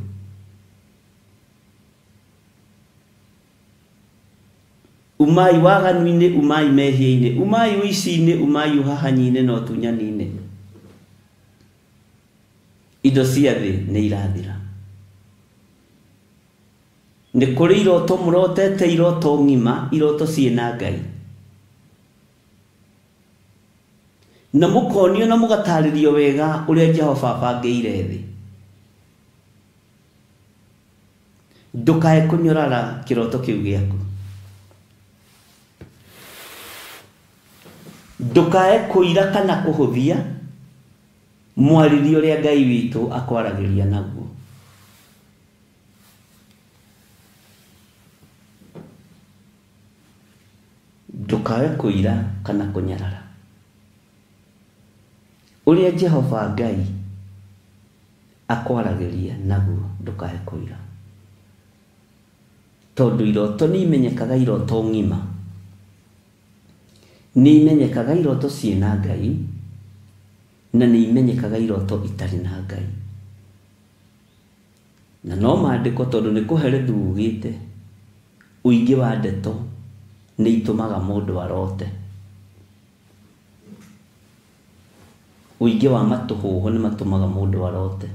S3: umai waganuine umai mehie-ine umai uici-ine umai uhahanyine no tunyanine indo cia thi ni irathira ni kuri iroto murotete iroto ngima iroto ciena Ngai na mukonio na mugataririo wega uria Jehova abangeire thi. Ndukae kunyorara kiroto kiu giaku. Ndukae kuira kana kuhuthia mwaririo uria Ngai witu akwaragiria naguo. Ndukae kuira kana kunyarara uria Jehova Ngai akwaragiria naguo. Ndukae kuira tondu iroto ni imenyekaga iroto ngima, ni imenyekaga iroto ciina Ngai, na ni imenyekaga iroto itari na Ngai. Na no maandiko tondu ni kuherethu ugite uingi wa ndeto ni itumaga mundu arote. Uingi wa matuhuho ni matumaga mundu arote.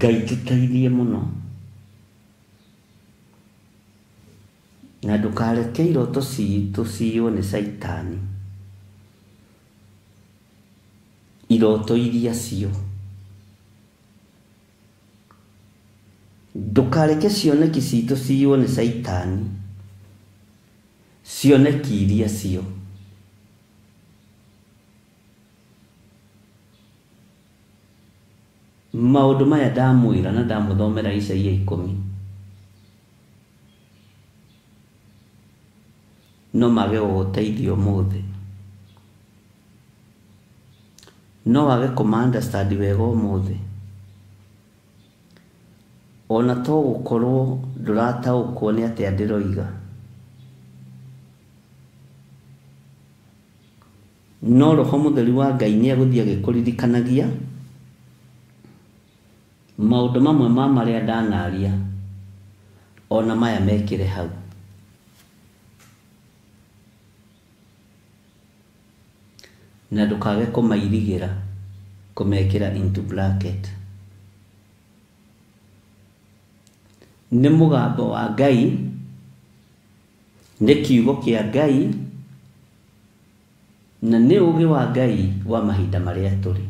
S3: Ngai tũteithie muno, na ndukareke iroto ciitũ ciywo nĩ Saitani. Iroto iria cio ndukareke cioneki ciitũ ciywo nĩ Saitani, cioneki iria cio. Maundu maya ndamwira na ndamuthomera Isaia 10 no mage guteithio muthi, no wage kumunderstand wega umuthi, ona to gukorwo ndurataũkwo ni atia ndiroiga, no Roho Mutheru wa Ngai ni aguthia gikuririkanagia maundu mamwe ma maria ndanaria ona maya mekire hau. Na ndukage kumairigira kumekira into bracket. Ni mugambo wa Ngai, ni kiugo kia Ngai, na ni ugi wa Ngai wa mahinda maria turi.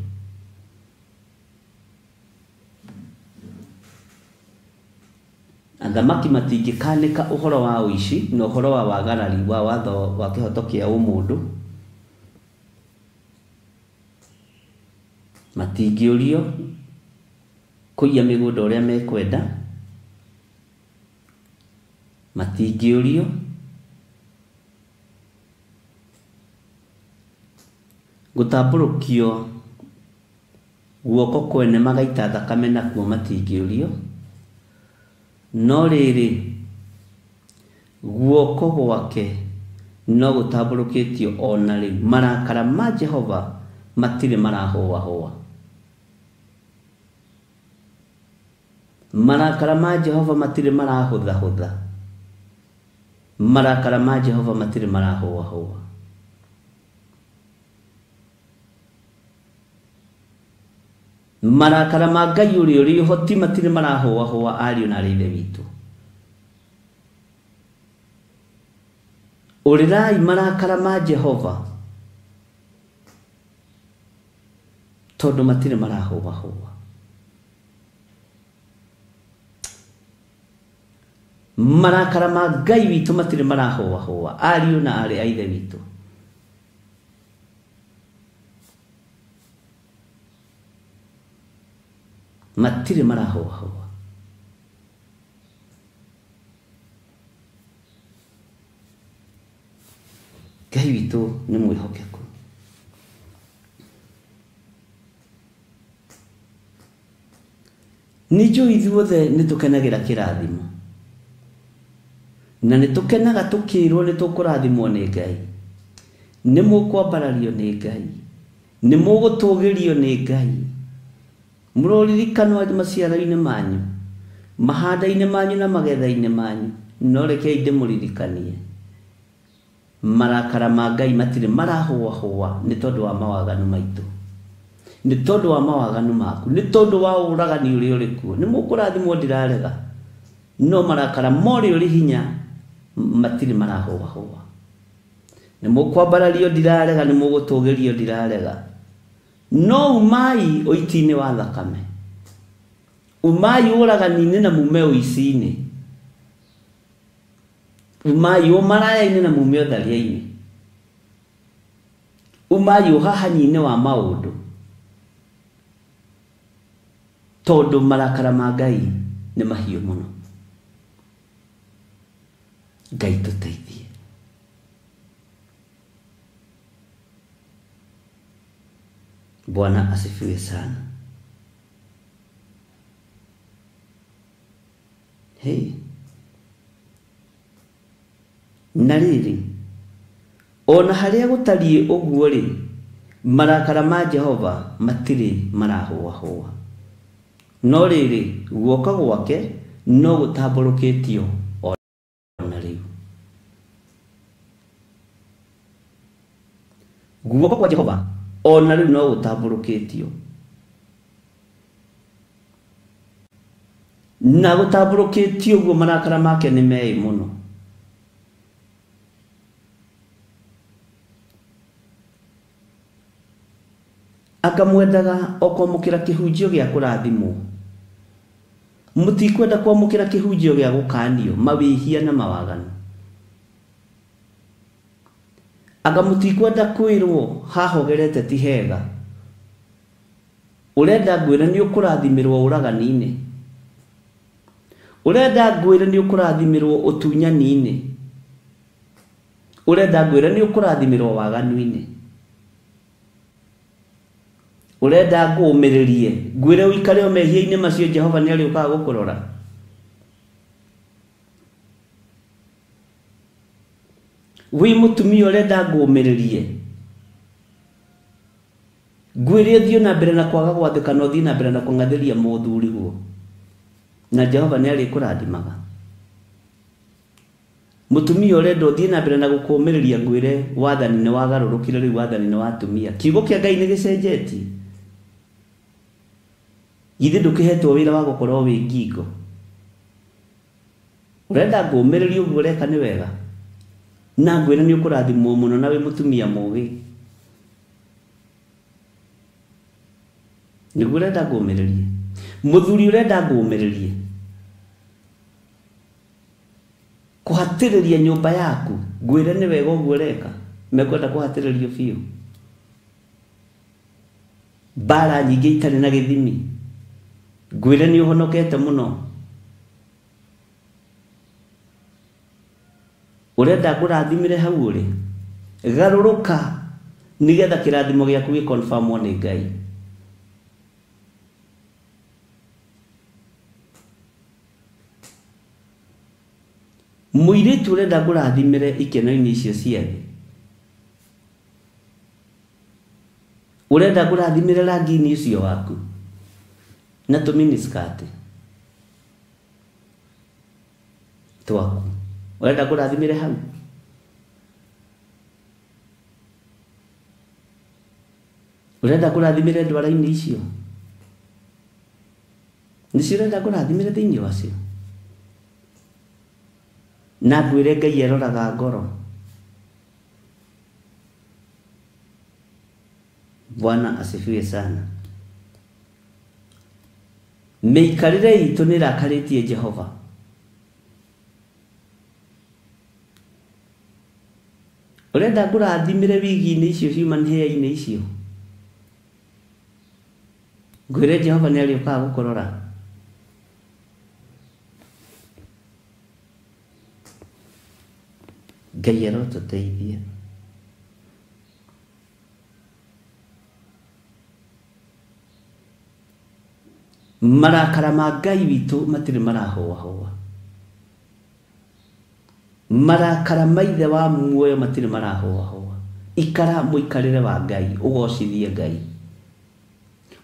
S3: Athamaki matingĩkanĩka ũhoro wa ũici na ũhoro wa wagarari wa watho wa kĩhoto kĩa ũmũndũ. Matingĩũrio kũiya mĩgũnda ũrĩa mekwenda. Matingĩũrio gũtambũrũkio guoko kwene magaita thakame nakuo. Matingĩũrio no rĩrĩ guoko gwake no gũtambũrũkĩtio ona rĩu. Marakara ma Jehova matirĩ marahũahũa. Marakara ma Jehova matirĩ marahũthahũtha. Marakara ma Jehova matirĩ marahũahũa. Marakara ma Ngai ũrĩa ũrĩ ũhoti matirĩ marahũahũa ariũ na aarĩ a Ithe witũ. Ũrĩrai marakara ma Jehova tondu matirĩ marahũahũa. Marakara ma Ngai witũ matirĩ marahũahũa ariũ na aarĩ a Ithe witũ. Matirĩ marahũahũa. Ngai witũ nĩ mwĩhokeku. Nĩ njũĩ ithuothe nĩ tũkenagĩra kĩrathimo, na nĩ tũkenaga tũkĩrwo nĩ tũkũrathimwo nĩ Ngai. Nĩ mũkwambarario nĩ Ngai, nĩ mũgũtũgĩrio nĩ Ngai. Mũroririkanwo maciaro-inĩ manyu, mahanda-inĩ manyu na magetha-inĩ manyu. No rekei ndĩmũririkanie marakara ma Ngai matire marahũahũa nĩ tondũ wa mawaganu maitũ, nĩ tondũ wa mawaganu maku, nĩ tondũ wa ũragani ũrĩa ũrĩ kuo. Nĩ mũkũrathimwo ndirarega, no marakara morĩ ũrĩ hinya matire marahũahũa. Nĩ mũkwambarario ndirarega, nĩ mũgũtũgĩrio ndirarega, no umai ũiti-inĩ wa thakame, umai ũragani-inĩ na mume ũici-inĩ, umai ũmaraya-inĩ na mume ũtharia-inĩ, umai ũhahanyi-inĩ wa maũndũ, tondũ marakara ma Ngai nĩ mahiũ mũno. Ngai tũteithie. Bwana asifiwe sana. Hey. Na rĩrĩ, ona harĩa gũtariĩ ũguo rĩ, marakara ma Jehova matirĩ marahũahũa, no rĩrĩ guoka gwake no gũtambũrũkĩtio ona rĩu. Guoka kwa Jehova ona rĩu no gũtambũrũkĩtio, na gũtambũrũkĩtio guo marakara make nĩ meĩ mũno. Akamwendaga okwamũkĩra kĩhunjio gĩa kũrathimwo, mũtikwenda kwamũkĩra kĩhunjio gĩa gũkanio mawĩhia na mawaganu. Anga mũtikwenda kwĩrwo hahogerete ti hega, ũrenda ngwĩra nĩ ũkũrathimirwo ũragani-inĩ, ũrenda ngwĩra nĩ ũkũrathimirwo ũtunyani-inĩ, ũrenda ngwĩra nĩ ũkũrathimirwo waganu-inĩ, ũrenda ngũmĩrĩrie ngwĩre ũikare o mehia-inĩ macio Jehova nĩ arĩũkaga gũkũrora. Wĩ mũtumia ũrenda ngũmĩrĩrie ngwĩre ũthiĩ na mbere na kwaga gwathĩkana, ũthiĩ na mbere na kũng'athĩria mũthuri guo, na Jehova nĩ arĩkũrathimaga. Mũtumia ũrenda ũthiĩ na mbere na gũkũmĩrĩria ngwĩre wathani nĩ wagarũrũkire, rĩu wathani nĩ wa atumia. Kiugo kĩa Ngai nĩ gĩcenjetie. Githĩ ndũkĩhetwo wĩra wa gũkorwo wĩ ngingo? Ũrenda ngũmĩrĩrie ũguo ũreka nĩ wega, na ngwĩra nĩ ũkũrathimwo mũno na wĩ mũtumia mũũgĩ. Nĩguo ũrenda ngũmĩrĩrie? Mũthuri ũrenda ngũmĩrĩrie kũhatĩrĩria nyũmba yaku, ngwĩre nĩ wega ũguo ũreka? Mekwenda kũhatĩrĩrio biũ, mbara nyingĩ itarĩ na gĩthimi, ngwĩre nĩ ũhonokete mũno? Ũrenda ngũrathimĩre hau ũrĩ? Garũrũka nĩgetha kĩrathimo gĩaku gĩkonfirmwo nĩ Ngai. Mũirĩtu ũrenda ngũrathimĩre ikeno-inĩ icio cia thĩ, ũrenda ngũrathimĩre rangi-inĩ ũcio waku na tũminiskati twaku, ũrenda ngũrathimĩre hau? Ũrenda ngũrathimĩre ndwara-inĩ icio? Nĩcio ũrenda ngũrathimĩre thĩinĩ wacio? Na ngwĩre Ngai eroraga ngoro. Bwana asifiwe sana. Mĩikarĩre itũ nĩ ĩrakarĩtie Jehova. Ũrenda ngũrathimĩre wigi-inĩ icio human hair-inĩ icio? Ngwĩre Jehova nĩ arĩũkaga gũkũrora. Ngai arotũteithia. Marakara ma Ngai witũ matirĩ marahũahũa. Marakara ma ithe wa muoyo matirĩ marahũahũa. Ikara mũikarĩre wa Ngai, ũgocithie Ngai.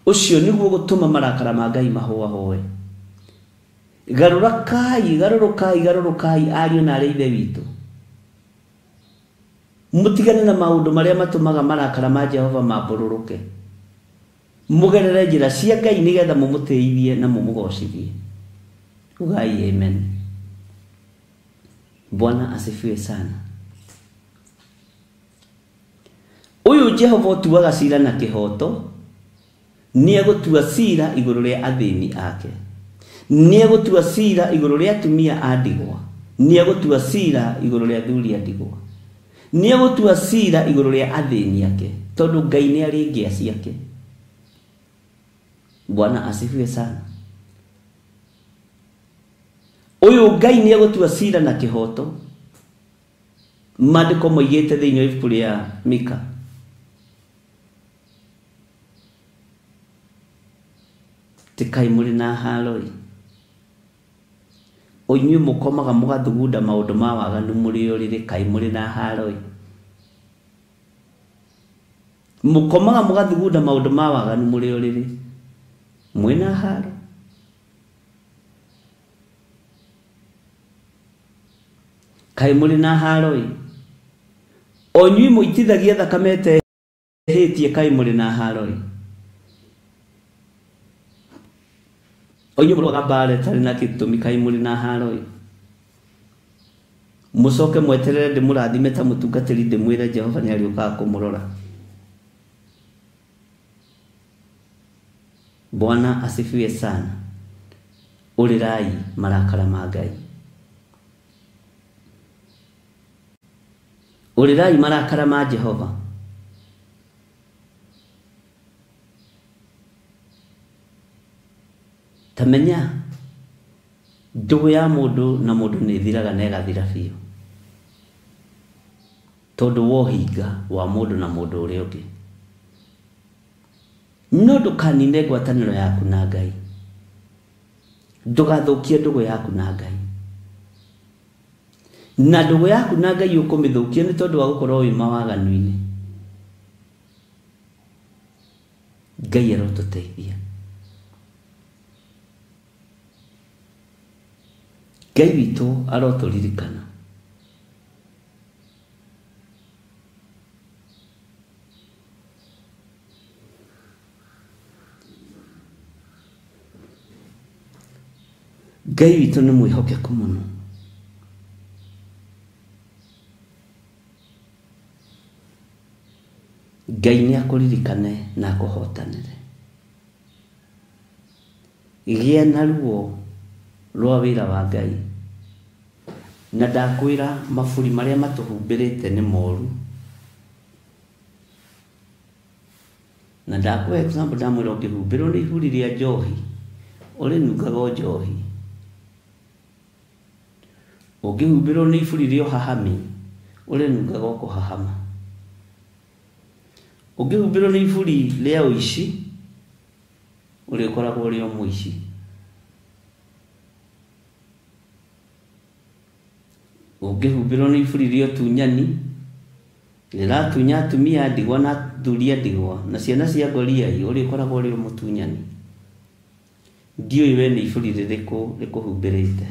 S3: Ũcio nĩguo gũtũma marakara ma Ngai mahũahũe. Garũrũkai, garũrũkai, garũrũkai ariũ na arĩ ithe witũ. mutigane na maundu maria matumaga marakara ma Jehova mambururuke mugerere njira cia Ngai nigetha mumuteithie na mumugocithie. Ugai amen. Bwana asifiwe sana. Uyu Jehova tuaga cira na kihoto, nie gutua cira iguru ria athini ake, nie gutua cira iguru ria atumia a ndigwa, nie gutua cira iguru ria athuri a ndigwa, nie gutua cira iguru ria athini ake, tondu Ngai ni ari ngia ciake. Bwana asifiwe sana. Uyu Ngai ni gutua cira na kihoto. Maandiko moigite thiini wa ibuku ria Mika, tikai muri na haroi onyu mukomaga mugathugunda maundu ma waganu muri urire kai muri na haroi mukomaga mugathugunda maundu ma waganu muri urire mwina haro. Kai muri na haroi onyu muitithagia thakamete hetie kai muri na haroi onyu muroga bare tari na kitumi kai muri na haroi mucoke mweterere ndimurathime ta mutungatiri ndimwire Jehova ni ariuka kumurora. Bwana asifiwe sana. Urirai marakara ma Ngai, urirai marakara ma Jehova. Tamenya ndugu ya mundu na mundu ni thiraga na igathira biu, tondu wohinga wa mundu na mundu uria ungi. No ndukanine ngwataniro yaku na Ngai, ndugathukie ndugu yaku na Ngai, na ndugu yaku na Ngai ukumithukia ni tondu wa gukorwo wi mawaganu-ini. Ngai arotuteithia. Ngai witu aroturirikana. Ngai witu ni mwihokeku muno. Ngai ni akuririkane na akuhotanire. Gia na ruo rwa wira wa Ngai, na ndakwira maburi maria matuhumbirite ni moru. Na ndakwe example ndamwira ngihumbirwo ni iburi ria njohi uri nungaga njohi, ungihumbirwo ni iburi ria hahami uri nungaga kuhahama, ungihumbirwo ni iburi ria uici uri koragwo uri muici. Ungihumbirwo ni iburi ria tunyani ratunya atumia ndigwa na athuri ndigwa na ciana cia Goliathi uri koragwo uri mutunyani. Ndioi we ni iburi ririku rikuhumbirite,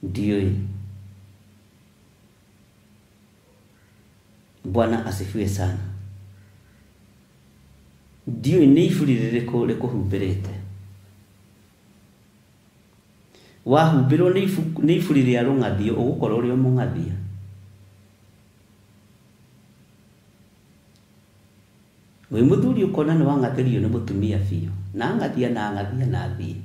S3: ndioi. Bwana asifiwe sana. Ndioi ni iburi ririku rikuhumbirite. Wahumbirwo ni iburi ria rungathio ugukorwo uri mungathia. We muthuri ukona ni wangathirio ni mutumia biu na ngathia na thie.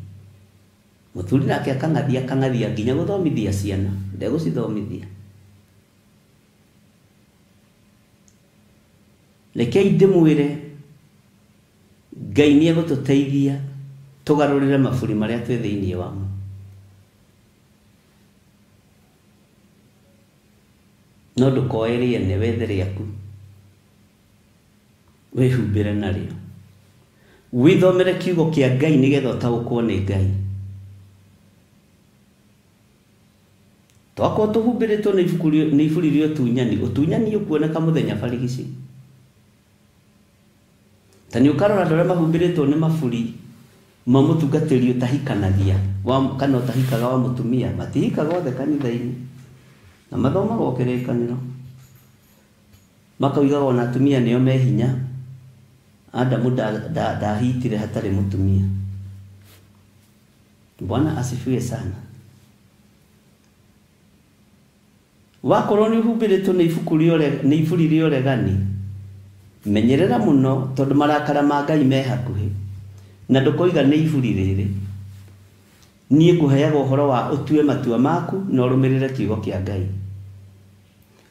S3: Muthuri nake akangathia nginya guthomithia ciana ndegucithomithia. Rekei ndimwire Ngai ni egututeithia tugarurire maburi maria twi thiini wamo. No ndukoerie ni wethe riaku wihumbire nario, withomere kiugo kia Ngai nigetha utaukwo ni Ngai. Twako tuhumbiritwo ni iburi ria utunyani, utunyani ukuoneka muthenya barigici. Tani ukarora andu aria mahumbiritwo ni maburi ma mutungatiri utahikanagia kana utahikaga wa mutumia matihikaga othe kanitha-ini, na mathoma gokerekaniro makauga ona atumia nio me hinya Adamu ndahitire hatarĩ mũtumia. Bwana asifiwe sana. Wakorwo nĩ ũhumbĩrĩtwo nĩ iburi rĩa ũregani, menyerera mũno tondũ marakara ma Ngai me hakuhĩ, na ndũkoiga nĩ iburi rĩrĩ. Niĩ ngũheaga ũhoro wa ũtue matua maku na ũrũmĩrĩre kiugo kĩa Ngai.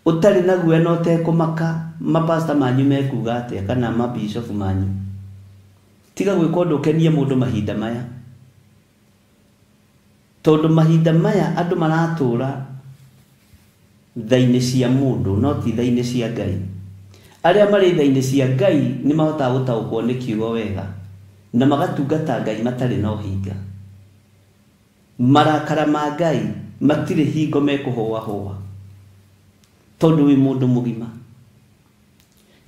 S3: Ũtarĩ na guoya na ũtekũmaka mapasta manyu mekuga atĩa kana mabishofu manyu. Tiga gwĩka ũndũ ũkenie mũndũ mahinda maya. Tondũ mahinda maya andũ maratũra thainĩ cia mũndũ no ti thainĩ cia Ngai. Arĩa marĩ thainĩ cia Ngai nĩ mahotaga gũtaũkwo nĩ kiugo wega na magatungata Ngai matarĩ na ũhinga. Marakara ma Ngai matirĩ hingo mekũhũahũa tondũ wĩ mũndũ mũgima.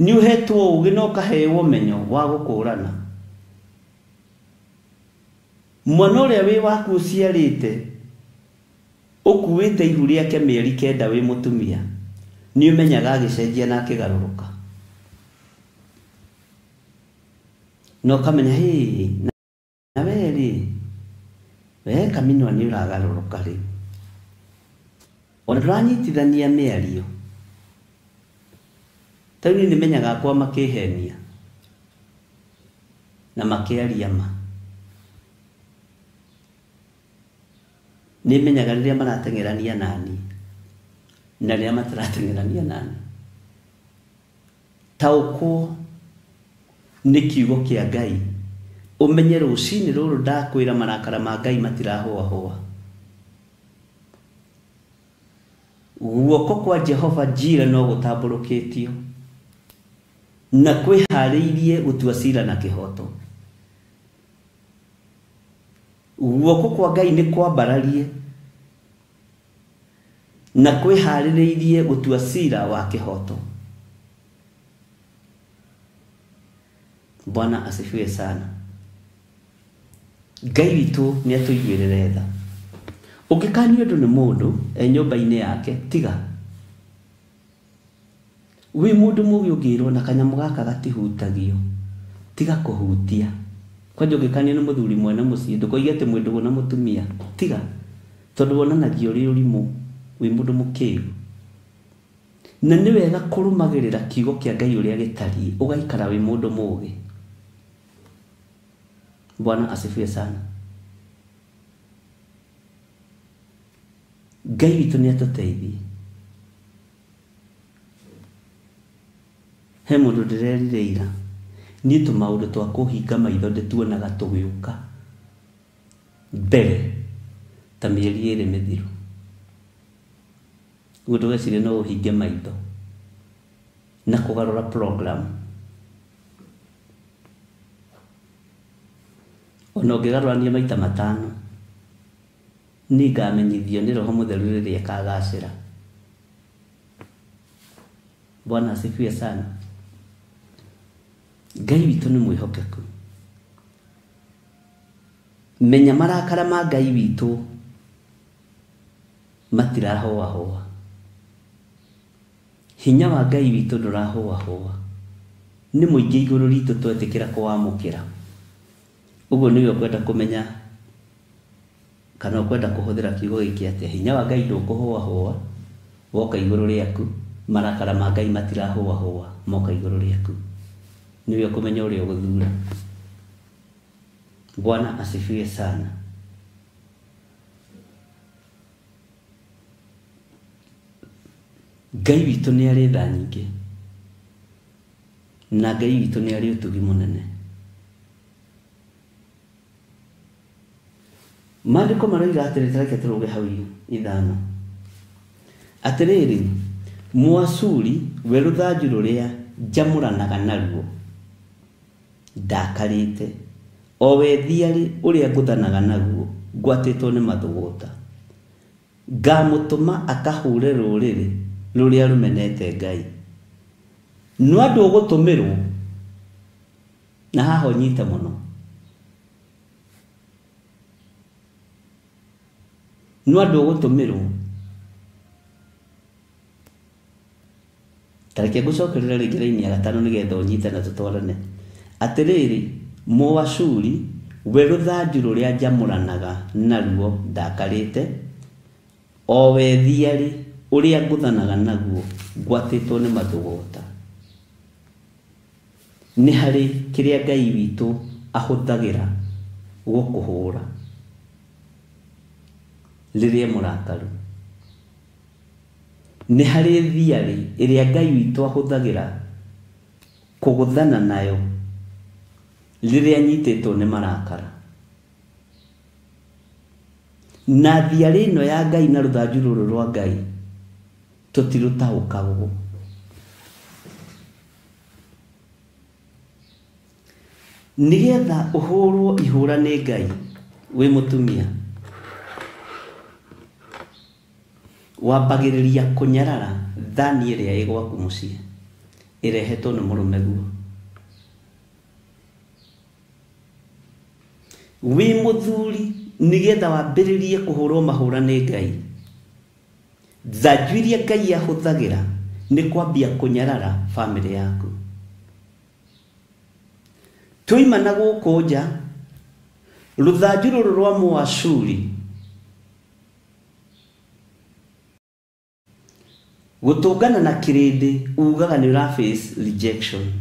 S3: Nĩ ũhetwo ũgĩ na ũkaheo ũmenyo wa gũkũrana. Mwana ũrĩa wĩ waku ũciarĩte ũkuĩte ihu rĩake mĩeri 9 wĩ mũtumia, nĩ ũmenyaga agĩcenjia na akĩgarũrũka. No kamenya na weri we kamino nĩ ũragarũrũka rĩu. Ona ndũranyitithania mĩario. Tauni nĩ menyaga kwa makĩhenia na makĩaria ma. Nĩ menyaga rĩrĩa marateng'erania nani na rĩrĩa matarateng'erania nani. Taũkwo nĩ kiugo kĩa Ngai. Ũmenye rũcinĩ rũrũ ndakwĩra marakara ma Ngai matirahũahũa. Guoko kwa Jehova Jireh no gũtambũrũkĩtio na kwĩharĩirie gũtua cira na kĩhoto. Guoko kwa Ngai nĩ kwambararie na kwĩharĩirie gũtua cira wa kĩhoto. Bwana asifiwe sana. Ngai witũ nĩ atũiguĩrĩre tha. Ũngĩkanio ũndũ nĩ mũndũ nyũmba-inĩ yake tiga. Wĩ mũndũ mũgĩ ũngĩrwo na kanyamũ gaka gatihutagio, tiga kũhutia. Kwanja ũngĩkanio nĩ mũthuri mwene mũciĩ ndũkoige atĩ mwendwo na mũtumia, tiga. Tondũ wonanagia ũrĩ ũrimũ wĩ mũndũ mũkĩru. Na nĩ wega kũrũmagĩrĩra kiugo kĩa Ngai ũrĩa gĩtariĩ ũgaikara wĩ mũndũ mũgĩ. Bwana asifiwe sana. Ngai witũ nĩ atũteithie. He mũndũ ndĩrerire ira, niĩ tũmaũndũ twa kũhinga maitho ndĩtuonaga tũgĩũka mbere ta mĩeri 2 mĩthiru. Ũguo ndũgecirie no ũhinge maitho na kũgarũra program. Ona ũngĩgarũrania maita 5 nĩ ngamenyithio nĩ Roho Mũtheru rĩrĩa akagacĩra. Bwana asifiwe sana. Ngai witũ nĩ mwĩhokeku. Menya marakara ma Ngai witũ matirahũahũa. Hinya wa Ngai witũ ndũrahũahũa. Nĩ mũingĩ igũrũ ritũ twetĩkĩra kũwamũkĩra. Ũguo nĩwe ũkwenda kũmenya kana ũkwenda kũhũthĩra kiugo gĩkĩ atĩa. Hinya wa Ngai ndũkũhũahũa woka igũrũ rĩaku. Marakara ma Ngai matirahũahũa moka igũrũ rĩaku. Nĩwe ũkũmenya ũrĩa ũgũthura. Bwana asifiwe sana. Ngai witũ nĩ arĩ tha nyingĩ na Ngai witũ nĩ arĩ ũtugi mũnene. Maandĩko maroiga atĩrĩ, tareke tũrũge hau 5. Atĩrĩrĩ, Mũashuri we rũthanju rũrĩa njamũranaga naruo ndakarĩte, o we thiarĩ ũrĩa ngũthanaga naguo ngwatĩtwo nĩ mathũgũta. Ngamũtũma akahũre rũrĩrĩ rũrĩa rũmenete Ngai. No andũ ũgũtũmĩrwo na haha ũnyite mũno. No andũ ũgũtũmĩrwo tareke gucokerera ringi ya gatano nigetha unyite na tutwarane atiriri Moashuri we ruthanju ruria njamuranaga naruo ndakarite o we thiari uria nguthanaga naguo ngwatitwo ni mathugota ni hari kiria Ngai witu ahuthagira gukuhura riria murakaru ni hari thiari iria Ngai witu ahuthagira kuguthana nayo riria nyititwo ni marakara na thiari no ya Ngai na ruthanju ruru rwa Ngai tutirutahukaguo nigetha uhurwo ihura ni Ngai wi mutumia wambagiriria kunyarara thani iria igwaku mucie irehetwo ni murume guo wi muthuri nigetha wambiririe kuhurwo mahura ni Ngai thanju iria Ngai ahuthagira ni kwambia kunyarara family yaku tuima na guku nja ruthanju ruru rwa Moashuri gutungana na kirindi ugaga ni ra face rejection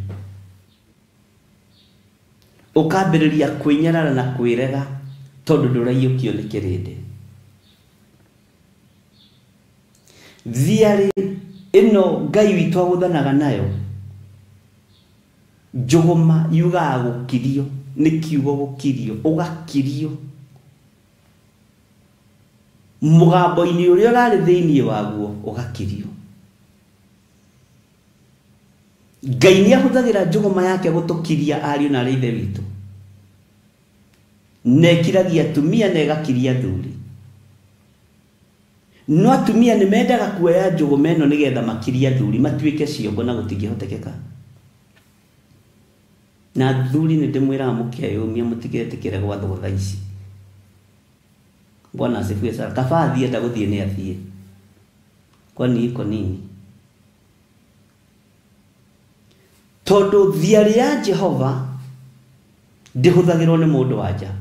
S3: ukambiriria kwinyarara na kwirega tondu nduraiyukio ni kirindi thiari ino Ngai witu aguthanaga nayo njuguma yuga gukirio ni kiugo gukirio ugakirio mugambo-ini uria urari thiini waguo ugakirio Ngai ni ahuthagira njuguma yake gutukiria ariu na ithe witu nekiragia tumia na igakiria thuri no atumia ni mendaga kuoya njuguma ino nigetha makiria thuri matuike ciongo na gutingihotekeka na thuri ni ndimwira mukiayumia mutigetikire gwa thutha ici Bwana asifiwe sana kafathi enda guthie ni athie kwani iko nini tondu thiari ya Jehova ndihuthagirwo ni mundu wanja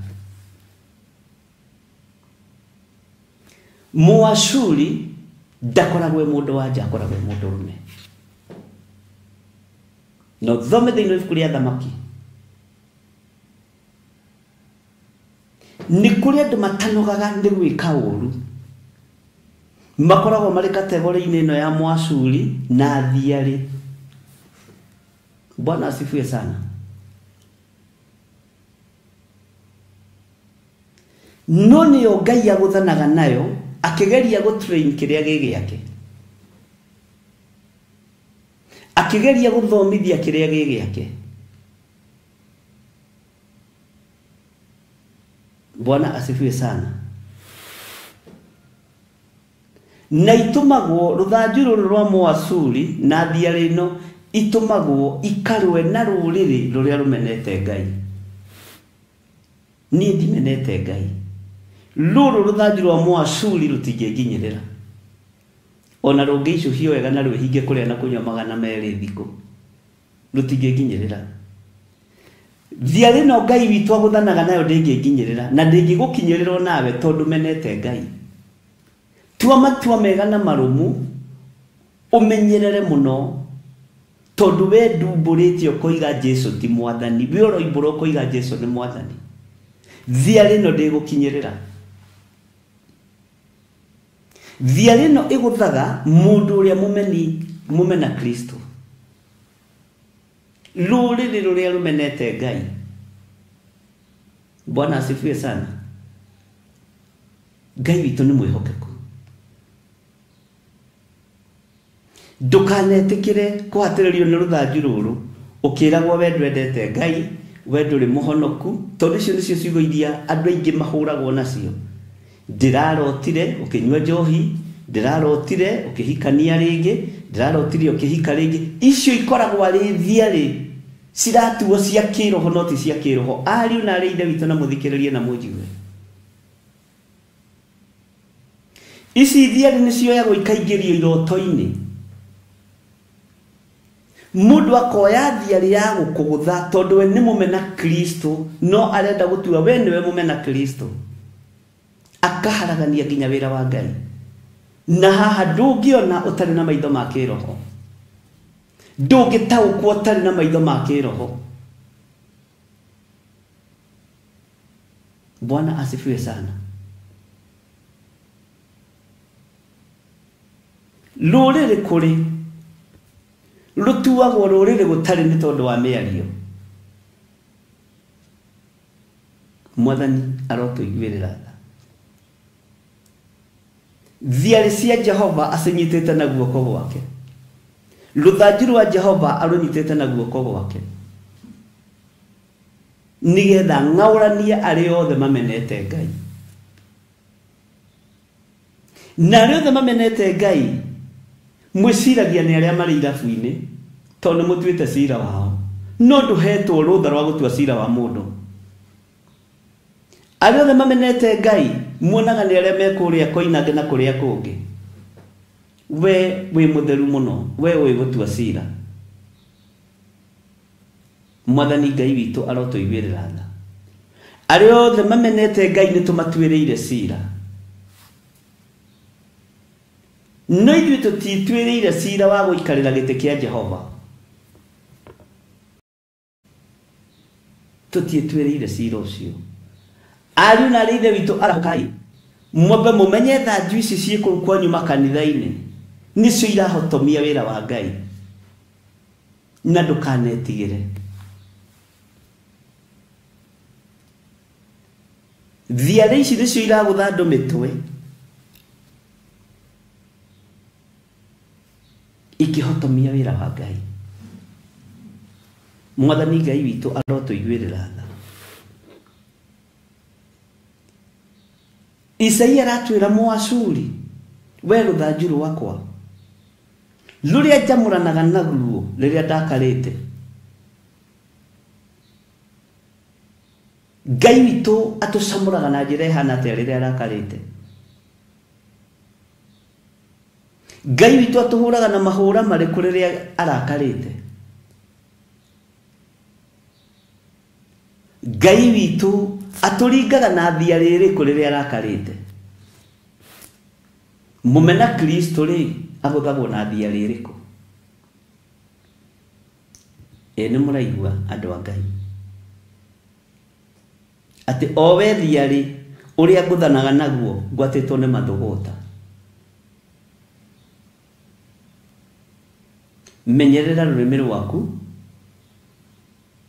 S3: Moashuri ndakoragwe mundu wanja akoragwe mundu rume no thome thiini ibuku ria thamaki ni kuri andu matanogaga ni gwika uru makoragwo mari kategori-ini ino ya Moashuri na thiari Bwana asifiwe sana no niyo Ngai aguthanaga nayo akigeria gutrain kiria gigiake akigeria guthomithia kiria gigiake Bwana asifiwe sana na itumagwo ruthanju ruru rwa Moashuri na thiari ino itumagwo ikarwe na ruriri ruria rumenete Ngai ni ndimenete Ngai ruru ruthanju rwa Moashuri rutinginginyirira ona rungiicuhio wega na rwihinge kuria na kunywa magana meri thiku rutinginginyirira thiari no Ngai witu aguthanaga nayo ndinginginyirira na ndingigukinyirira nawe tondu menete Ngai tua matua mega na marumu umenyerere muno tondu we ndumburitio koiga Jesu ti mwathani we oroimburo koiga Jesu ni mwathani thiari no ndigukinyirira thiari no iguthaga mundu uria mumena Kristo ruriri ruria rumenete Ngai Bwana asifiwe sana Ngai witu ni mwihokeku ndukanetikire kuhatiririo ni ruthanju ruru ukiragwo we ndwendete Ngai we nduri muhonoku tondu icio nicio ciugo iria andu aingi mahuragwo nacio ndirarotire ukinywa njohi ndirarotire ukihikania ringi ndirarotire ukihika ringi icio ikoragwo ari thiari ciratuo cia kiroho no ti cia kiroho ariu na ari ithe witu na muthikiririe na munjigue ici thiari nicio yago ikaingĩrio iroto-ini mundu akoya thiari ya gukugutha tondu we ni mumena Kristo no arenda gutua we ni we mumena Kristo akaharagania nginya wira wa Ngai na haha ndungiona utari na maitho ma kiroho ndungitaukwo utari na maitho ma kiroho. Bwana asifiwe sana. Ruriri kuri rutuagwo ruriri gutari ni tondu wa miario. Mwathani arotuiguirira tha. Thiari cia Jehova asinyitite na guoko gwake. Ruthanju rwa Jehova arunyitite na guoko gwake. Nigetha ngauranie ari othe mamenete Ngai. Na ari othe mamenete Ngai mwiciragia ni aria mari irabu-ini tondu mutuite cira wao no nduhetwo rutha rwa gutua cira wa mundu. Ari othe mamenete Ngai muonaga ni aria mekuria koinange na kuria kungi. We wi mutheru muno, we wi gutua cira. Mwathani Ngai witu arotuiguirira tha. Ari othe mamenete Ngai ni tumatuiriire cira. No ithuĩ tutituĩrĩire cira wa gũikarĩra gĩtĩ kĩa Jehova. Tutiĩtuĩrĩire cira ũcio. Ariũ na arĩ ithe witũ arakai mwambe mũmenye thanju ici ciĩ kũu kwanyu makanitha-inĩ nĩcio irahotomia wĩra wa Ngai na ndũkanetigĩre. Thiarĩ ici nĩcio iragũtha andũ mĩtwe ikihotomia wira wa Ngai. Mwathani Ngai witu arotuiguirira tha. Isaia aratwira Mũashuri we ruthanju rwakwa ruria njamũranaga naruo riria ndakarĩte. Ngai witu atucamũraga na njĩra ihana atĩa riria arakarĩte. Ngai witu atuhuraga na mahura mariku riria arakarĩte. Ngai witu aturingaga na thiarĩ ĩrĩkũ riria arakarĩte. Mumena Kristo ri aguthagwo na thiarĩ ĩrĩkũ? Nĩ mũraigua andũ a Ngai ati o we thiarĩ ũrĩa nguthanaga naguo ngwatĩtwo nĩ mathũgũta. Menyerera rurimi rwaku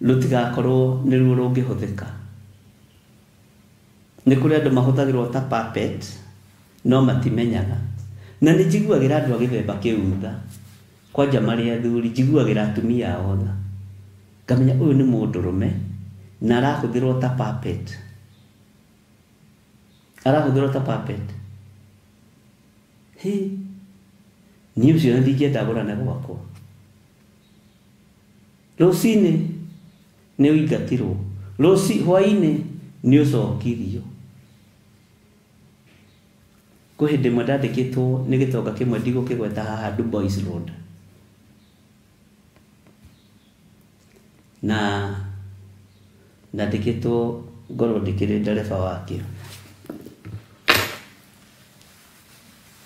S3: rutigakorwo niruo rungihũthĩka. Nĩ kũrĩ andũ mahũthagĩrwo ta puppet no matimenyaga. Na nĩ njiguagĩra andũ a gĩthemba kĩu tha kwanja marĩ athuri, njiguagĩra atumia ao tha ngamenya ũyũ nĩ mũndũrũme na arahũthĩrwo ta puppet. Arahũthĩrwo ta puppet. Niĩ ũcio ndingĩenda agũrane gwakwa. Rũcinĩ nĩ ũingatirwo, hwainĩ nĩ ũcokirio. Kwĩ hĩndĩ ĩmwe ndandĩkĩtwo nĩ gĩtonga kĩmwe ndigũkĩgweta haha Du Bois Road, na ndandĩkĩtwo ngorwo ndĩkĩrĩ ndereba wakĩo.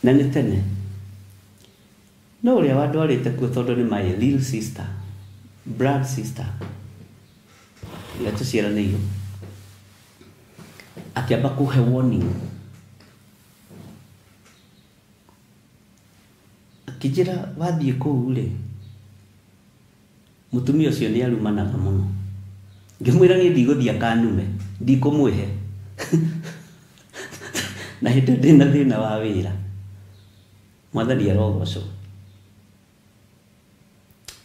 S3: Na nĩ tene no ũrĩa wandwarĩte kuo tondũ nĩ my little sister, blood sister, ya tũciaranĩirwo, akĩamba kũhe warning, akĩnjĩra wathiĩ kũu rĩ mũtumia ũcio nĩ arumanaga mũno. Ngĩmwĩra niĩ ndigũthiĩ akanume, ndikũmwĩhe na hĩndĩ ndĩna thĩna wa wĩra. Mwathani arogocwo.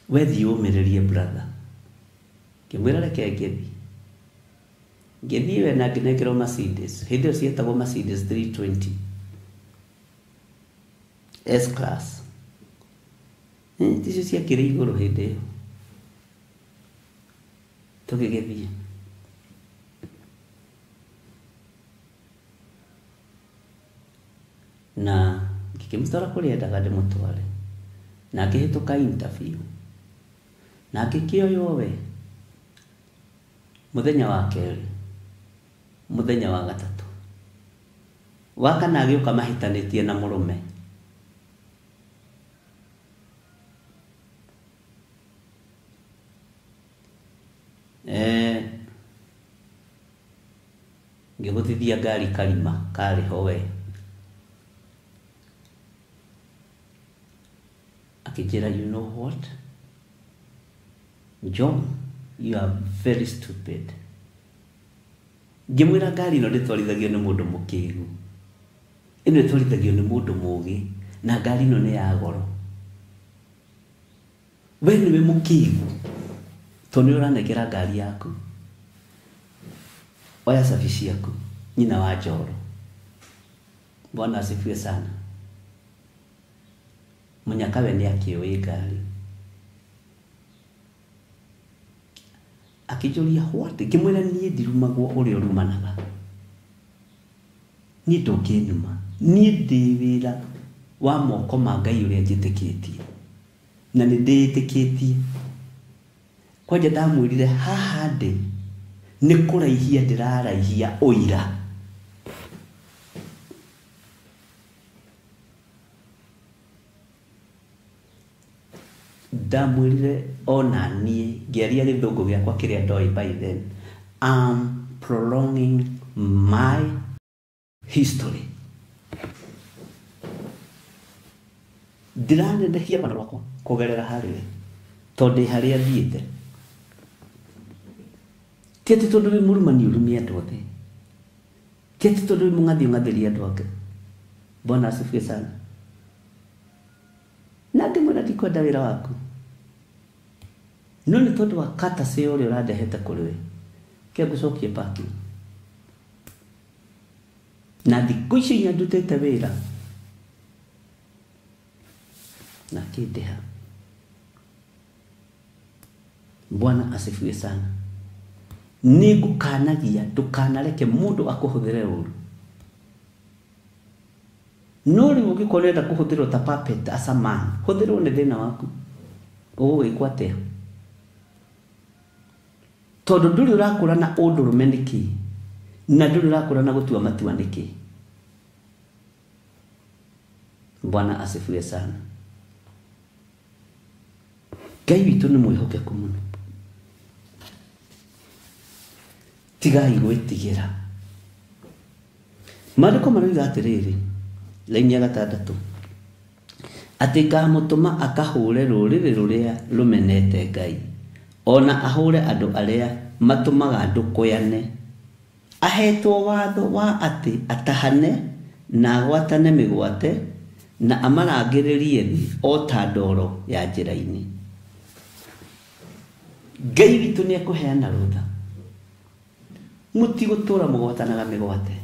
S3: We thiĩ ũmĩrĩrie brother. Ngĩmwĩra reke ngĩthiĩ we na ngĩnengerwo Mercedes. Hĩndĩ ĩyo cietagwo Mercedes 320 S class. Ticio ciakĩrĩ igũrũ hĩndĩ ĩyo. Tũgĩgĩthiĩ. Na ngĩkĩmũtwara kũrĩa endaga ndĩmũtware. Na ngĩhĩtũka interview. na ngĩkĩoywo we mũthenya wa kerĩ mũthenya wa gatatũ wa kana agĩũka mahitanĩtie na mũrũme ngĩgũthithia ngari karima karĩ ho we akĩnjĩra, you know what John, you are very stupid. Ngĩmwĩra ngari ĩno ndĩtwarithagio nĩ mũndũ mũkĩgu, ĩno ĩtwarithagio nĩ mũndũ mũũgĩ, na ngari ĩno nĩ ya goro. We nĩwe mũkĩgu tondũ nĩ ũranengera ngari yaku. Oya cabi ciaku, nyina wa njoro. Bwana asifiwe sana. Mũnyakawe nĩ akĩũĩ ngari. Akĩnjũria what? Ngĩmwĩra niĩ ndirumagwo ũrĩa ũrumanaga. Niĩ ndũngĩnuma. Niĩ ndĩ wĩra wa moko ma Ngai ũrĩa njĩtĩkĩtie. Na nĩ ndĩĩtĩkĩtie. Kwanja ndamwĩrire haha ndĩ nĩ kũraihia ndĩraraihia ũira. Ndamwĩrire ona niĩ ngĩaria gĩthũngũ gĩakwa kĩrĩa ndoĩ by then, I'm prolonging my history. Ndiranendehia bana rwakwa kũgerera harĩa tondũ harĩa thiĩte. Tiati tondũ wĩ mũrumani ũrumia andũ othe. Tiati tondũ wĩ mũng'athi ũng'athĩria andũ ake. Bwana asifiwe sana. Na ndĩmwĩra ndikwenda wĩra waku. No nĩ tondũ wa katase ũrĩa ũrandehete kũrĩ we. Kĩa ngũcokie parking. Na thikũ icio inya ndutĩte wĩra. Na kĩndeha. Bwana asifiwe sana. Nĩ ngũkanagia ndũkanareke mũndũ akũhũthĩre ũru. No rĩu ũngĩkorwo ũrenda kũhũthĩrwo ta puppet as a man, hũthĩrwo nĩ thĩna waku. Ũgũgĩkwo atĩa? Tondũ ndũrĩ ũrakũrana ũndũrũme nĩkĩ, na ndũrĩ ũrakũrana gũtua matua nĩkĩ. Bwana asifiwe sana. Ngai witũ nĩ mwĩhokeku mũno. Tigai gwĩtigĩra. Maandĩko maroiga atĩrĩrĩ, laini ya 6, atĩ ngamũtũma akahũre rũrĩrĩ rũrĩa rũmenete Ngai, ona ahũre andũ arĩa matũmaga ndũkũyane. Ahetwo watho wa atĩ atahane na agwatane mĩgwate na amarangĩrĩrie thĩ o ta ndoro ya njĩra-inĩ. Ngai witũ nĩ ekũheana rũtha. Mũtigũtũra mũgwatanaga mĩgwate.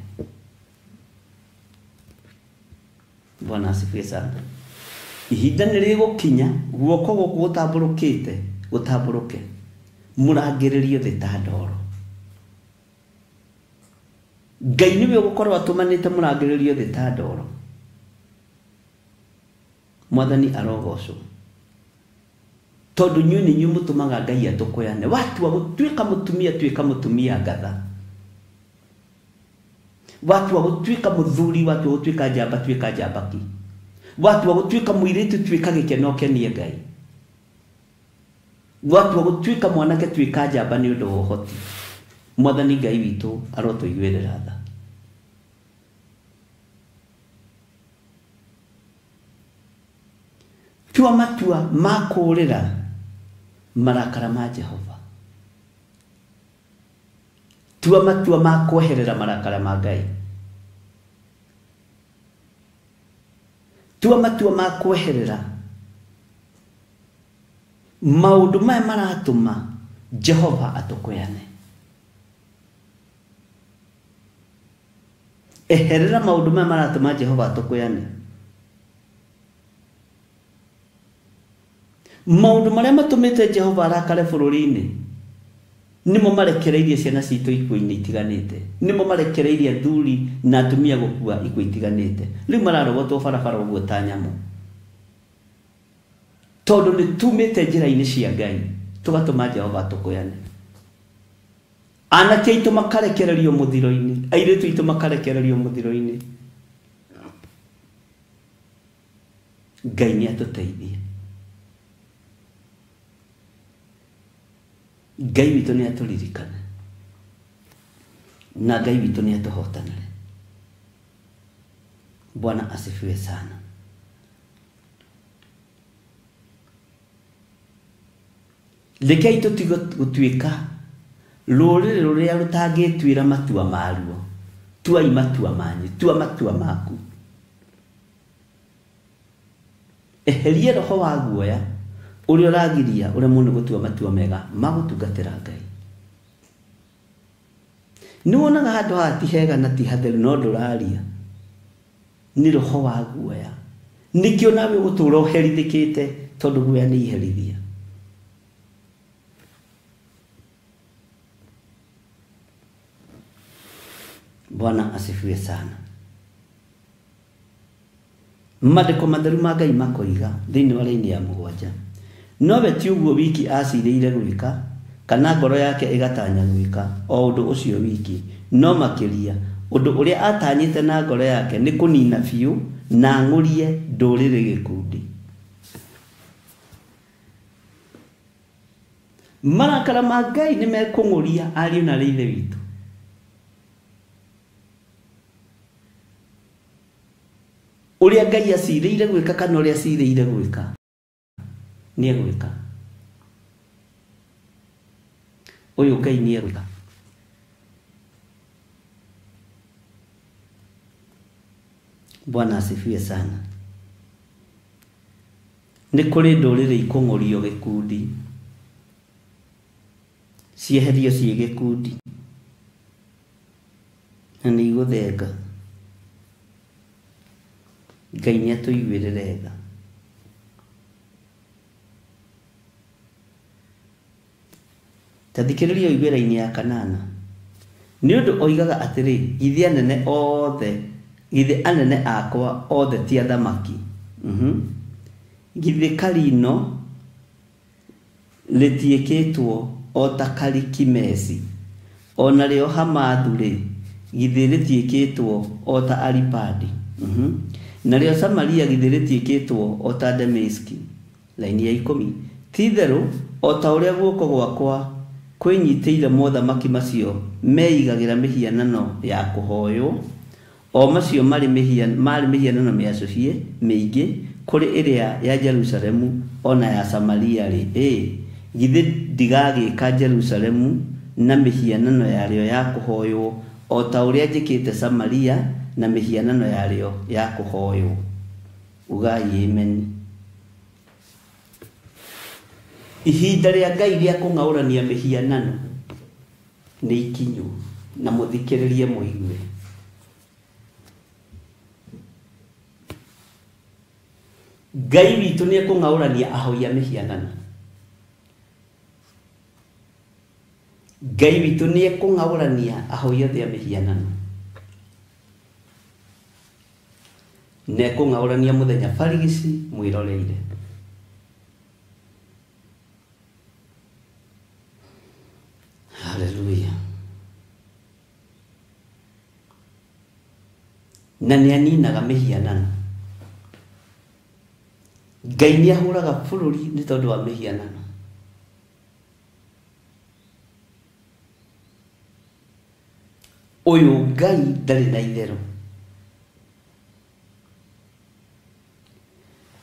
S3: Bwana asifiwe sana. Ihinda nĩ rĩgũkinya guoko gũkũ gũtambũrũke mũrangĩrĩrio thĩ ta ndoro. Ngai nĩwe ũgũkorwo atũmanĩte mũrangĩrĩrio thĩ ta ndoro. Mwathani arogocwo. Tondũ nyuĩ nĩ inyuĩ mũtũmaga Ngai atũkũyane. Watua gũtuĩka mũtumia, tuĩka mũtumia ngatha. Watua gũtuĩka mũthuri, watua gũtuĩka njamba, tuĩka njambaki. Watua gũtuĩka mũirĩtu, tuĩka gĩkeno kenie Ngai. Watua gũtuĩka mwanake, tuĩka njamba nĩ ũndũ wa ũhoti. Mwathani Ngai witũ arotũiguĩrĩra tha. Tua matua ma kũũrĩra marakara ma Jehova. Tua matua ma kweherera marakara ma Ngai. Tua matua ma kweherera maũndũ maya maratũma Jehova atũkũyane. Eherera maũndũ maya maratũma Jehova atũkũyane. Maũndũ marĩa matũmĩte Jehova arakare bũrũri-inĩ nĩmo marekereirie ciana citũ ikuũ-inĩ itiganĩte. Nĩmo marekereirie athuri na atumia gũkua ikuũ itiganĩte. Rĩu mararogotwo barabara ũguo ta nyamũ. Tondũ nĩ tumĩte njĩra-inĩ cia Ngai. tugatuma Jehova tukuyane anake itu makarekererio muthiro-ini airetu itu makarekererio muthiro-ini Ngai ni atuteithie Ngai witu ni aturirikane na Ngai witu ni atuhotanire Bwana asifiwe sana Lekei tutigo gutwika rurire ruria rutangitwira matua maruo tuai matua manyu tua matua maku eherie roho wa guoya uria uragiria uria mundu gutua matua mega magutungatira Ngai ni wonaga handu hati hega na ti hatheru no nduraria ni roho wa guoya nikio nawe gutura uherithikite tondu guoya ni iherithia Bwana asifiwe sana Madeko matheru ma Ngai makoiga thiini wa raini ya mugwanja nowe ti uguo wiki aciriire gwika kana ngoro yake igatanya gwika o undu ucio wiki no makiria undu uria atanyite na ngoro yake ni kunina biu na ngurie ndurire gikundi marakara ma Ngai ni mekunguria ariu na riithe witu uria Ngai aciriire gwika kana uria aciriire gwika ni egwika uyu Ngai ni egwika Bwana asifiwe sana ni kuri ndurire ikungurio gikundi cieherio cie gikundi na ni iguthenga Ngai ni atuiguirire tha tathikiriria igwira-ini ya kanana ni undu oigaga atiri ithe anene othe ithe anene akwa othe ti athamaki githe karino ritiikitwo o ta Karikimesi ona rio Hamathu ri githe ritiikitwo o ta Aripadi na rio Samaria githe ritiikitwo o ta Dameski laini ya 10 titheru o ta uria guoko gwakwa kwinyitiire mothamaki macio meigagira mihianano ya kuhoywo o macio mari mihianano miacocie miingi kuri iria ya Jerusalemu ona ya Samaria ri githe ndigagika Jerusalemu na mihianano yario ya kuhoywo o ta uria njikite Samaria na mihianano yario ya kuhoywo ugai amen ihinda ria Ngai ria kungaurania mihianano ni ikinyu na muthikiririe muigue Ngai witu ni kungaurania ahoia mihianano Ngai witu ni kungaurania ahoia thia mihianano ne kungaurania muthenya barigisi mwiroreire haleluya na ni aninaga mihianano Ngai ni ahuraga bururi ni tondu wa mihianano uyu Ngai ndari na itheru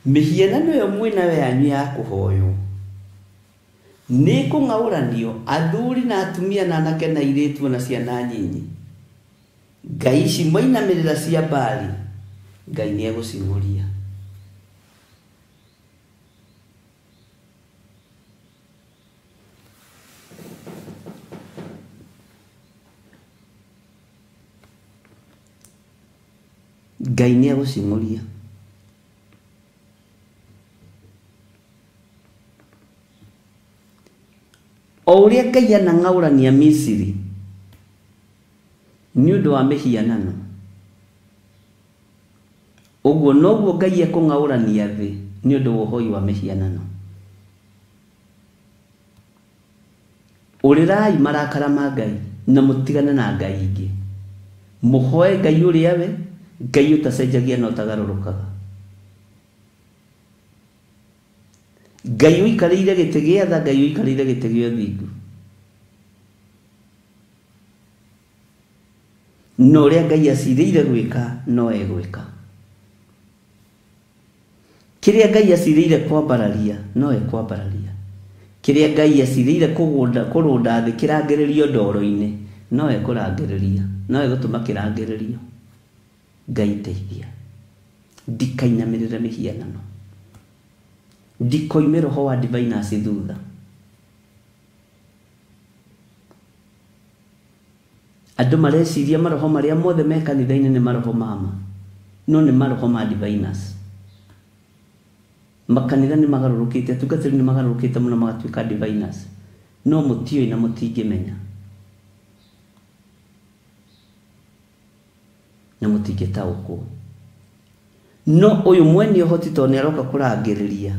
S3: mihianano yo mwina we anyu ya kuhoyo ni kungauranio athuri na atumia na anake na iretu na ciana nyinyi Ngai ici moinamirira cia Bali Ngai ni egucinguria Ngai ni egucinguria o uria Ngai anangaurania Misiri ni undu wa mihianano uguo noguo Ngai ekungaurania thi ni undu wa uhoi wa mihianano Urirai marakara ma Ngai na mutigane na ngai ingi. Muhoe Ngai uria we, Ngai utacenjagia na utagarũrũkaga. Ngai uikarĩire gĩtĩ gĩa tha, Ngai uikarĩire gĩtĩ gĩa ũthingu. No ũrĩa Ngai acirĩire gwĩka no egwĩka. Kĩrĩa Ngai acirĩire kwambararia no ekwambararia. Kĩrĩa Ngai acirĩire kũrũnda thĩ kĩrangĩrĩrio ndoro-inĩ no ekũrangĩrĩria, no egũtũma kĩrangĩrĩrio. Ngai teithia. Ndikainamĩrĩre mĩhianano. Ndikoime roho wa diviners thutha. Andũ mareciria maroho marĩa mothe me kanitha-inĩ nĩ maroho mama, no nĩ maroho ma diviners. Makanitha nĩ magarũrũkĩte, atungatĩri nĩ magarũrũkĩte mũno magatuĩka diviners, no mũtiũĩ na mũtingĩmenya na mũtingĩtaũkwo. No ũyũ mwene ũhoti tondũ nĩ aroka kũrangĩrĩria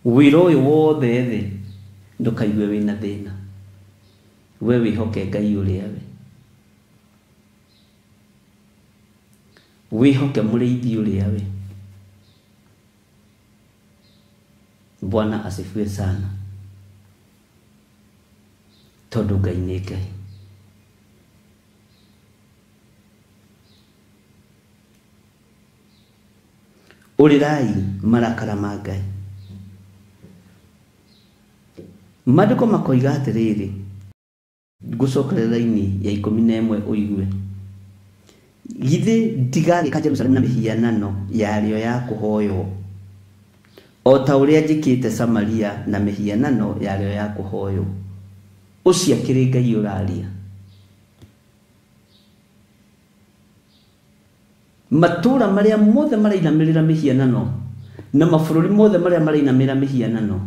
S3: wĩra ũyũ wothe thĩ, ndũkaigue wĩna thĩna. We wĩhoke Ngai ũrĩa we, wĩhoke mũrĩithi ũrĩa we. Bwana asifiwe sana, tondũ Ngai nĩ Ngai. Ũrĩrai marakara ma Ngai. Maandĩko makoiga atĩrĩrĩ, ngũcokerera-inĩ ya 11 ũigue, githĩ ndigagĩka Jerusalemu na mĩhianano yarĩo ya kũhoywo, o ta ũrĩa njĩkĩte Samaria na mĩhianano yarĩo ya kũhoywo. Ũcio akĩrĩ Ngai ũraria. Matũũra marĩa mothe marainamĩrĩra mĩhianano na mabũrũri mothe marĩa marainamĩrĩra mĩhianano,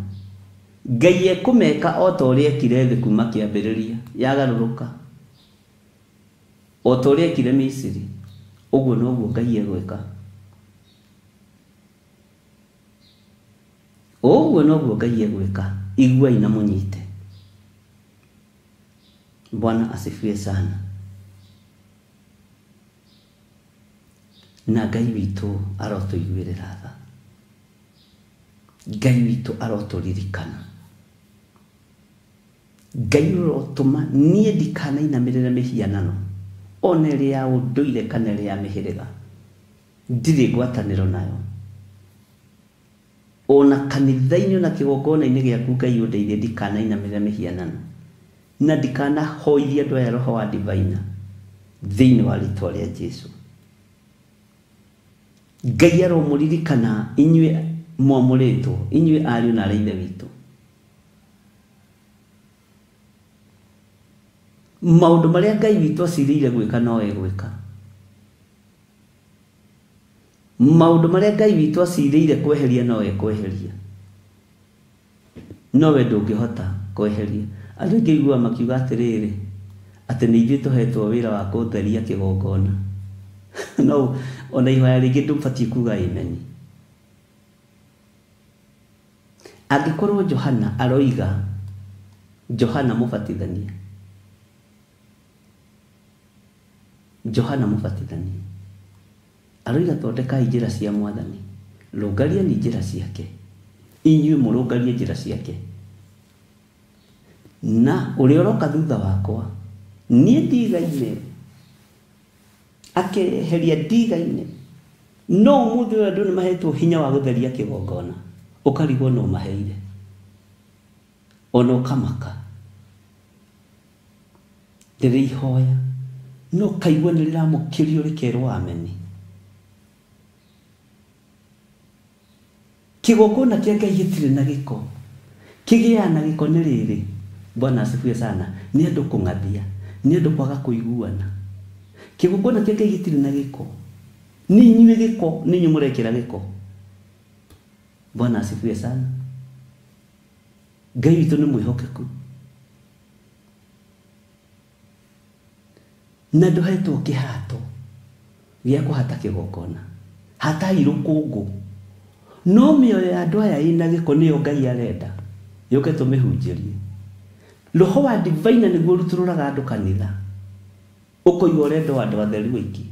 S3: Ngai ekũmeka o ta ũrĩa ekire thĩ kuma kĩambĩrĩria yagarũrũka, o ta ũrĩa ekire Misiri, ũguo noguo Ngai egwĩka. Ũguo noguo Ngai egwĩka. Iguai na mũnyite. Bwana asifiwe sana. Na Ngai witũ arotũiguĩrĩra tha. Ngai witũ arotũririkana. Ngai ũrotũma niĩ ndikanainamĩrĩre mĩhianano, ona ĩrĩ ya ũndũire kana ĩrĩ ya mĩhĩrĩga. Ndirĩ ngwatanĩro nayo. Ona kanitha-inĩ na kĩgongona-inĩ gĩaku Ngai ũndeithie ndikanainamĩrĩre mĩhianano, na ndikanahoithie andũ aya roho wa diviner thĩinĩ wa rĩĩtwa rĩa Jesũ. Ngai aromũririkana inyuĩ mwamũrĩtwo, inyuĩ ariũ na arĩ ithe witũ. Maũndũ marĩa Ngai witũ acirĩire gwĩka no egwĩka. Maũndũ marĩa Ngai witũ acirĩire kweheria no ekweheria, no we ndũngĩhota kweheria. Andũ aingĩ aiguaga makiuga atĩrĩrĩ, atĩ nĩ ithuĩ tũhetwo wĩra wa gũtheria kĩgongona. No, ona ihoya rĩngĩ ndũbatiĩ kuga amen. Angĩkorwo Johana aroiga, Johana mũbatithania, Johana mũbatithania aroiga thondekai njĩra cia Mwathani, rũngariai njĩra ciake, inyuĩ mũrũngarie njĩra ciake. Na ũrĩa ũroka thutha wakwa, niĩ ndigaine, akeheria ndigaine. No ũmũthĩ ũyũ andũ nĩ mahetwo hinya wa gũtheria kĩgongona, ũkarigwo no maheire, ona ũkamaka. Ndĩrĩihoya, no kaigua nĩ rĩramũkĩrio rĩkerwo ameni. Kĩgongona kĩa Ngai gĩtirĩ na gĩko, kĩgĩaga na gĩko nĩ rĩrĩ. Bwana asifiwe sana. Nĩ andũ kũng'athia, nĩ andũ kwaga kũiguana. Kĩgongona kĩa Ngai gĩtirĩ na gĩko, nĩ inyuĩ gĩko, nĩ inyuĩ mũrekĩra gĩko. Bwana asifiwe sana. Ngai witũ nĩ mwĩhokeku, na ndũhetwo kĩhato gĩa kũhata kĩgongona. Hatai rũkũngũ, no mĩoyo ya andũ aya ĩna gĩko nĩyo Ngai arenda. Yũke tũmĩhunjĩrie. roho wa divine niguo rutururaga andu kanitha ukoigwa urendo wa andu atheru aingĩ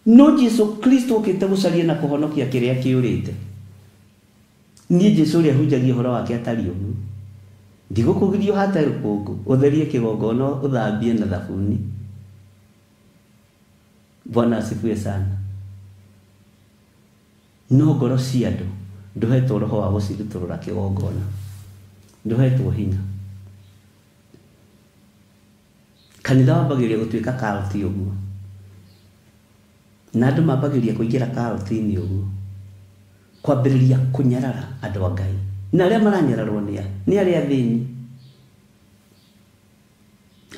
S3: no Jesu Kristo okite gucaria na kuhonokia kiria kiurite nie Jesu ria hunjagia horo wake atari ugu ndigukugirio hata rukungu utherie kigongona uthambie na thabuni. Bwana asifiwe sana. No ngoro cia andu nduhetwo roho wa guciruturura kigongona, nduhetwo hinya. Kanitha wambagiria gutuika kalti uguo na andu mambagiria kuingira kalti-ini uguo kwambiriria kunyarara andu a Ngai na aria maranyararwo ni aria thini.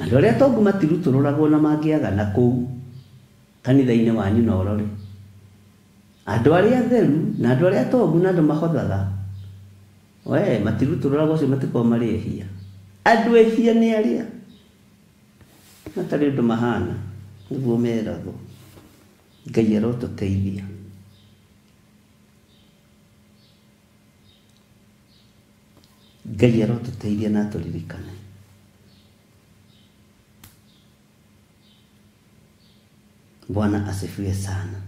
S3: Andu aria tongu matirutururagwo na mangiaga na kuu kanitha-ini wanyu na orori. Andu aria theru na andu aria tongu na andu mahothaga we matirutururagwo cio matiko mari ehia. Andu ehia ni aria matari andu mahana niguo meragwo. Ngai arotuteithia. Ngai arotuteithia na turirikane. Bwana asifiwe sana.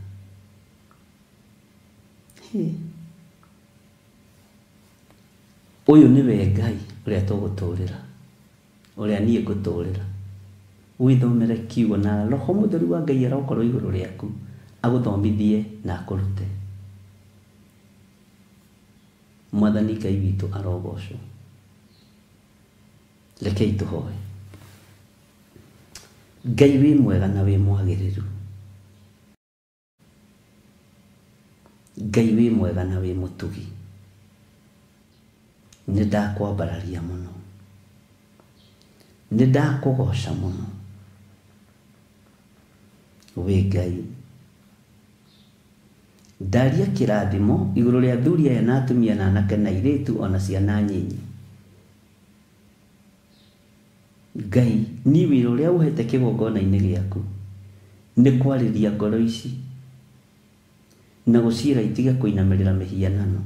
S3: Uyu niwe Ngai uria tuguturira, uria nie nguturira. Withomere kiugo na roho mutheru wa Ngai arokorwo iguru riaku aguthomithie na akurute. Mwathani Ngai witu arogocwo. Rekei tuhoe. Ngai wi mwega na wi mwagiriru. Ngai wi mwega na wi mutugi. Nindakwambararia muno, nindakugoca muno. We Ngai ndaria kirathimo iguru ria thuri aya na atumia na anake na iritu ona ciana nyinyi. Ngai ni wira uria uhete kigongona-ini giaku ni kwariria ngoro ici na gucira itige kuinamirira mihianano.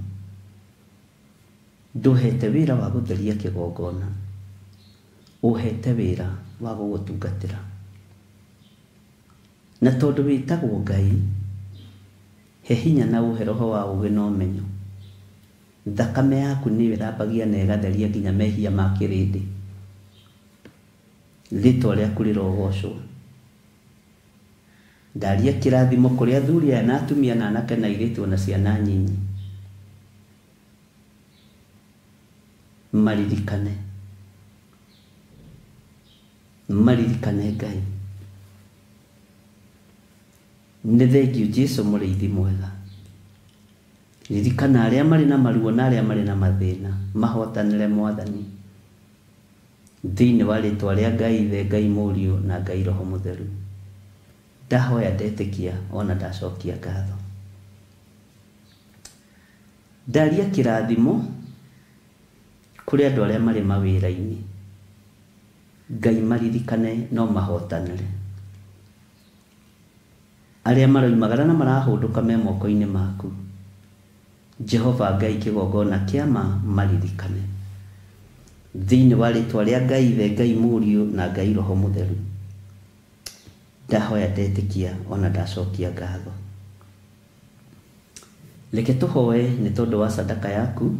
S3: Nduhete wira wa gutheria kigongona, uhete wira wa gugutungatira. Na tondu witagwo Ngai, he hinya na uhe roho wa uge na umenyo. Thakame yaku ni ĩrambagia na ĩgatheria nginya mehia ma kĩrĩndĩ. Rĩtwa rĩaku rĩrogocwo. Ndaria kĩrathimo kũrĩ athuri aya na atumia na anake na airĩtu na ciana nyinyi. Maririkane Ngai. Nĩ thengiũ Jesu mũrĩithi mwega. Ririkana arĩa marĩ na maruo na arĩa marĩ na mathĩna mahotanĩre Mwathani thĩinĩ wa rĩtwa rĩa Ngai Ithe, Ngai Mũriũ na Ngai Roho Mũtheru. Ndahoya ndetĩkia ona ndacokia ngatho. Ndaria kĩrathimo kũrĩ andũ arĩa marĩ mawĩra-inĩ. Ngai maririkane no mahotanĩre. Arĩa maroimagara na marahũndũka me moko-inĩ maku, Jehova Ngai kĩgongona kĩama maririkane thĩinĩ wa rĩtwa rĩa Ngai Ithe, Ngai Mũriũ na Ngai Roho Mũtheru. Ndahoya ndetĩkia ona ndacokia ngatho. Reke tũhoe nĩ tondũ wa sadaka yaku.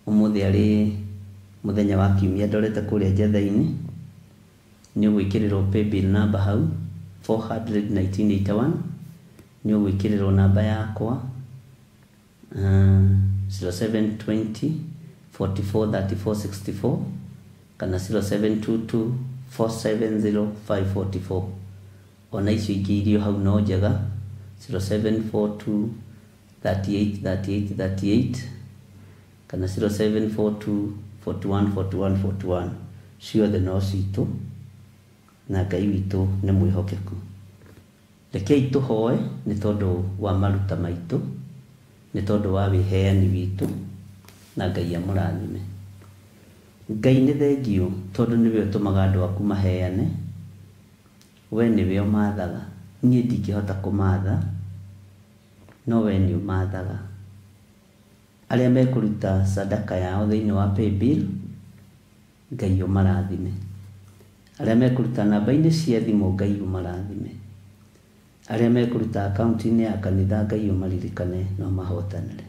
S3: Ũmũthĩ arĩ mũthenya wa kiumia ndorete kũrĩa njetha-inĩ nĩ ũgwĩkĩrĩrwo paybill number hau 400-1981. Nĩ ũgwĩkĩrĩrwo namba yakwa 0720443464 kana 0722470544. Ona icio ingĩ irio hau no njega 0742383838 kana 0742414141. Ciothe no citũ na Ngai witũ nĩ mwĩhokeku. Rekei tũhoe nĩ tondũ wa maruta maitũ, nĩ tondũ wa wĩheani witũ na Ngai amũrathime. Ngai nĩ thengiũ tondũ nĩwe ũtũmaga andũ aku maheane. We nĩwe ũmathaga, niĩ ndingĩhota kũmatha, no we nĩ ũmathaga. Arĩa mekũruta sadaka yao thĩinĩ wa paybill 400-1981 nĩ ũgwĩkĩrĩrwo namba yakwa 0720443464 kana 0742383838 kana 0742414141. Ciothe no citũ na Ngai amũrathime. Ngai nĩ thengiũ tondũ nĩwe ũtũmaga andũ aku maheane. We nĩwe ũmathaga, niĩ ndingĩhota kũmatha, no we nĩ ũmathaga. Arĩa mekũruta sadaka yao thĩinĩ wa paybill Ngai ũmarathime. Arĩa mekũruta namba-inĩ cia thimũ, Ngai ũmarathime. Arĩa mekũruta akaunti-inĩ ya kanitha, Ngai ũmaririkane na ũmahotanĩre.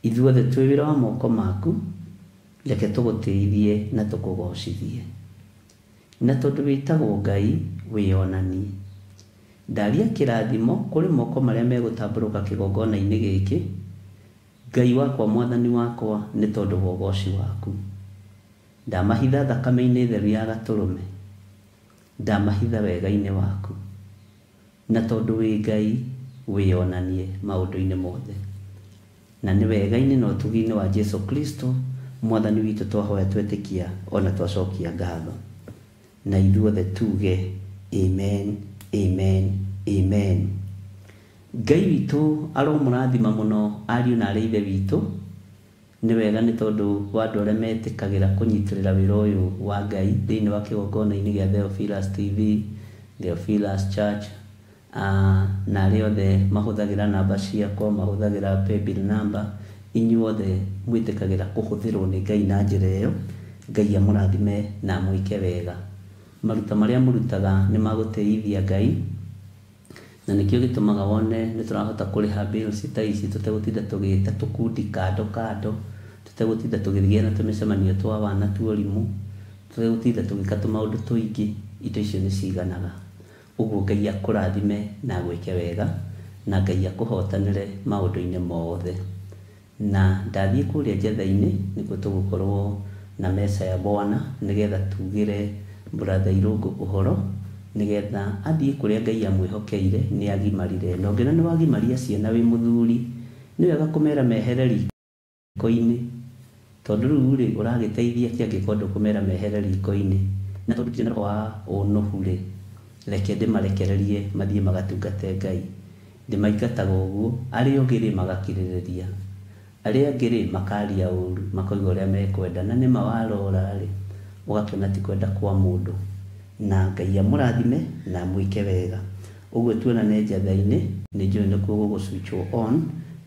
S3: Ithuothe twĩ wĩra wa moko maku, reke tũgũtĩithie na tũkũgocithie. Na tondũ wĩtagwo Ngai, wĩonanie. Ndaria kĩrathimo kũrĩ moko marĩa megũtambũrũka kĩgongona-inĩ gĩkĩ. Ngai wakwa, Mwathani wakwa, nĩ tondũ wa ũgoci waku. Ndamahitha thakame-inĩ theru ya Gatũrũme. Ndamahitha wega-inĩ waku. Na tondũ wĩ Ngai, wĩonanie maũndũ-inĩ mothe. Na nĩ wega-inĩ na ũtugi-inĩ wa Jesu Kristo, Mwathani witũ, twahoya twetĩkia ona twacokia ngatho. Na ithuothe tuge amen, amen, amen. Ngai witũ aromũrathima mũno ariũ na arĩ ithe witũ. Nĩ wega nĩ tondũ wa andũ arĩa metĩkagĩra kũnyitĩrĩra wĩra ũyũ wa Ngai thĩinĩ wa kĩgongona-inĩ gĩa Theophilus TV, Theophilus Church, na arĩa othe mahũthagĩra namba ciakwa, mahũthagĩra paybill number, inyuothe mwĩtĩkagĩra kũhũthĩrwo nĩ Ngai na njĩra ĩyo. Ngai amũrathime na mwĩke wega. Maruta marĩa mũrutaga nĩ magũteithia Ngai, na nĩkĩo gĩtũmaga wone nĩ tũrahota kũrĩha bills ta ici tũtegũtinda tũgĩta tũkundi kando, tũtegũtinda tũgĩthiĩ na tũmĩcemanio twa wana tuorimũ, tũtegũtinda tũgĩka tũmaũndũ tũingĩ. Indo icio nĩ ciganaga. Ũguo Ngai akũrathime na gwĩke wega, na Ngai akũhotanĩre maũndũ-inĩ mothe. Na ndathiĩ kũrĩa njetha-inĩ nĩkuo tũgũkorwo na mesa ya Bwana, nĩgetha tugĩre brother Irũngũ ũhoro, nĩgetha athiĩ kũrĩa Ngai amwĩhokeire nĩ agimarire. Na ũngĩona nĩ wagimaria ciana wĩ mũthuri, nĩ wega kũmera mehere riko-inĩ, tondũ rĩu rĩ ũragĩteithia kĩangĩkorwo ndũkũmera mehere riko-inĩ. Na tondũ kĩna wa ũnũhu rĩ, reke ndĩmarekererie mathiĩ magatungate Ngai. Ndĩmaingataga ũguo, arĩa ũngĩ rĩ magakirĩrĩria, arĩa angĩ rĩ makaria ũru, makoiga ũrĩa mekwenda, na nĩ mawarora rĩ ũgakĩona ti kwenda kwa mũndũ. Na Ngai amũrathime na mwĩke wega. Ũguo tuonane njatha-inĩ, nĩ njũĩ nĩkuo gũgũ-switch on,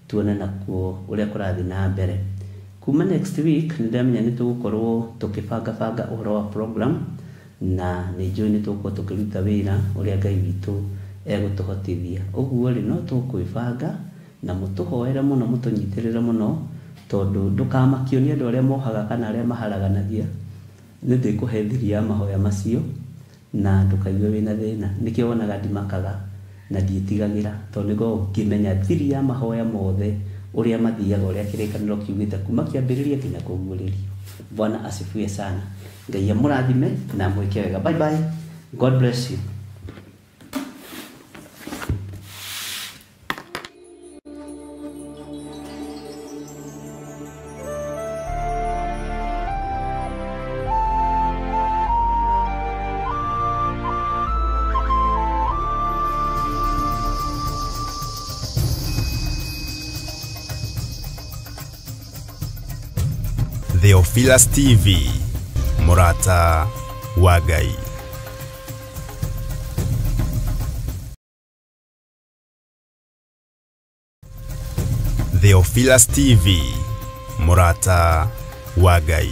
S3: tuone nakuo ũrĩa kũrathiĩ na mbere. Kuma next week nĩ ndĩramenya nĩ tũgũkorwo tũkĩbanga ũhoro wa program, na nĩ njũĩ nĩ tũgũkorwo tũkĩruta wĩra ũrĩa Ngai witũ egũtũhotithia. Ũguo rĩ no tũkwĩbanga na mũtũhoere mũno, mũtũnyitĩrĩre mũno, tondũ ndũkamakio nĩ andũ arĩa mohaga kana arĩa maharaganagia. Nĩ ndĩkũhe thiri ya mahoya macio na ndũkaigue wĩna thĩna. Nĩkĩo wonaga ndimakaga na ndiĩtigagĩra, tondũ nĩguo ngĩmenya thiri ya mahoya mothe ũrĩa mathiaga, ũrĩa kĩrĩkanĩro kiugĩte kuma kĩambĩrĩria nginya kũguũrĩrio. Bwana asifiwe sana. Ngai amũrathime na mwĩke wega. Bye bye. God bless you.
S1: Theophilus TV, Murata wa Ngai. Theophilus TV, Murata wa Ngai.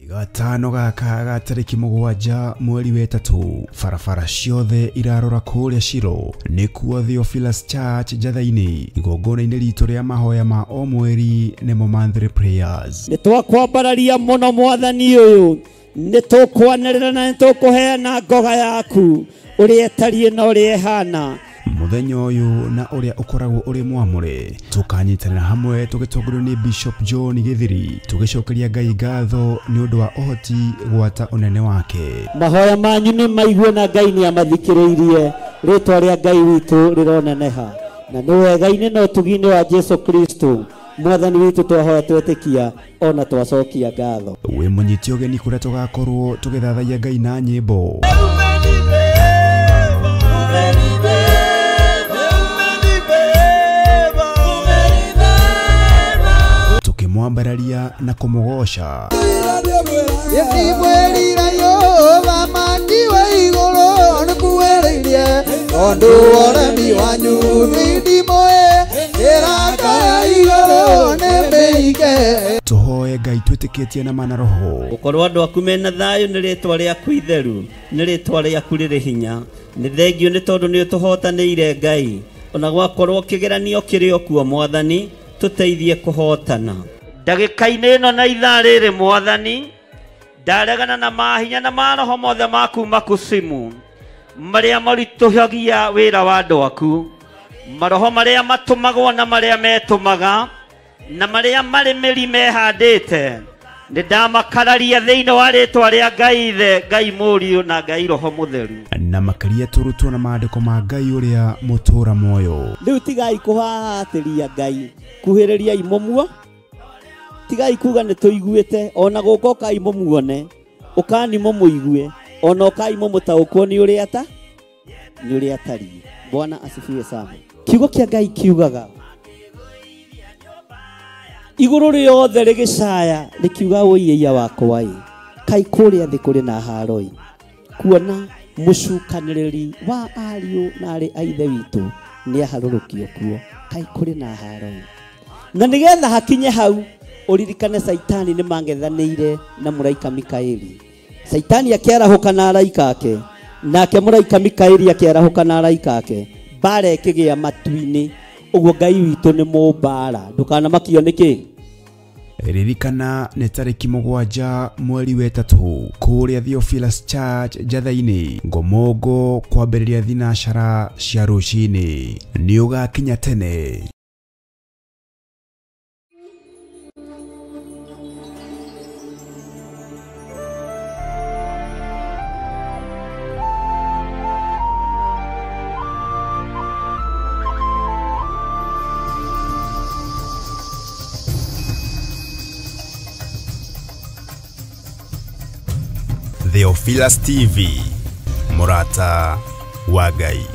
S1: Gatano gaka ga tariki 7 mweri wa 3, barabara ciothe irarora kũrĩa Shilo, nĩkuo Theophilus Church njatha-inĩ, igongona-inĩ ritũ rĩa mahoya ma o mweri nĩmo monthly prayers.
S4: Nĩtwakwambararia mũno Mwathani ũyũ, nĩtũkwanĩrĩra na nĩtũkũheana ngoga yaku ũrĩa ĩtariĩ na ũrĩa ĩhana.
S1: Muthenya ũyũ na ũrĩa ũkoragwo ũrĩ mwamũre, tũkanyitanĩra hamwe tũgĩtongorio nĩ Bishop John Gĩthiri, tũgĩcokeria Ngai ngatho nĩ ũndũ wa ũhoti gwata ũnene wake.
S4: Mahoya manyu nĩ maigue na Ngai nĩ amathikĩrĩirie, rĩtwa rĩa Ngai witũ rĩroneneha, na nĩ wega-inĩ na ũtugi-inĩ wa Jesu Kristo, Mwathani witũ twahoya twetĩkia ona twacokia ngatho.
S1: Wĩ mũnyiti ũgeni kũrĩa tũgakorwo tũgĩthathaiya Ngai na nyĩmbo. Naivasha. Tuhoe Ngai twitikitie na mana roho
S4: ukorwo andu aku mena thayo ni ritwa riaku itheru ni ritwa riaku riri hinya ni thengio ni tondu ni utuhotanire Ngai ona gwakorwo kigeranio kiri okuo Mwathani tuteithie kuhotana ndagika-ini ino na ithaa riri Mwathani ndaregana na mahinya na maroho mothe maku makusimu maria marituhagia wira wa andu aku maroho maria matumagwo na maria metumaga na maria mari miri mehandite ni ndamakararia thiini wa ritwa ria Ngai ithe Ngai Muriu na Ngai Roho Mutheru
S1: na makaria turutwo na maandiko ma Ngai uria mutura moyo.
S4: Riu tigai kuhahatiria Ngai kuhiriria imomuo tigai kuga ni tuiguite ona guko kai momuone ukani momuigue ona kai momutaukwo ni uria ta ni uria tari. Bwana asifiwe sana. Kiugo kia Ngai kiugaga iguru riothe rigicaya rikiuga uiya wakwa kai kuria thi kuri na haroi kuona mucukaniriri wa ariu na ari aithe witu ni aharurukio kuo kai kuri na haroi na nigetha hakinye hau uririkane Saitani ni mangethanire na muraika Mikaeli. Saitani akiarahuka na araika ake nake muraika Mikaeli akiarahuka na araika ake bare kigia matu-ini uguo Ngai witu ni mumbara ndukana makio niki.
S1: Ririkana nĩ tarĩki 7 mweri wa 3 kũrĩa Theophilus Church Njatha-inĩ Ngomongo kwambĩrĩria thinacara cia rũcinĩ nĩ ũgakinya tene. Theophilus TV, Murata wa Ngai.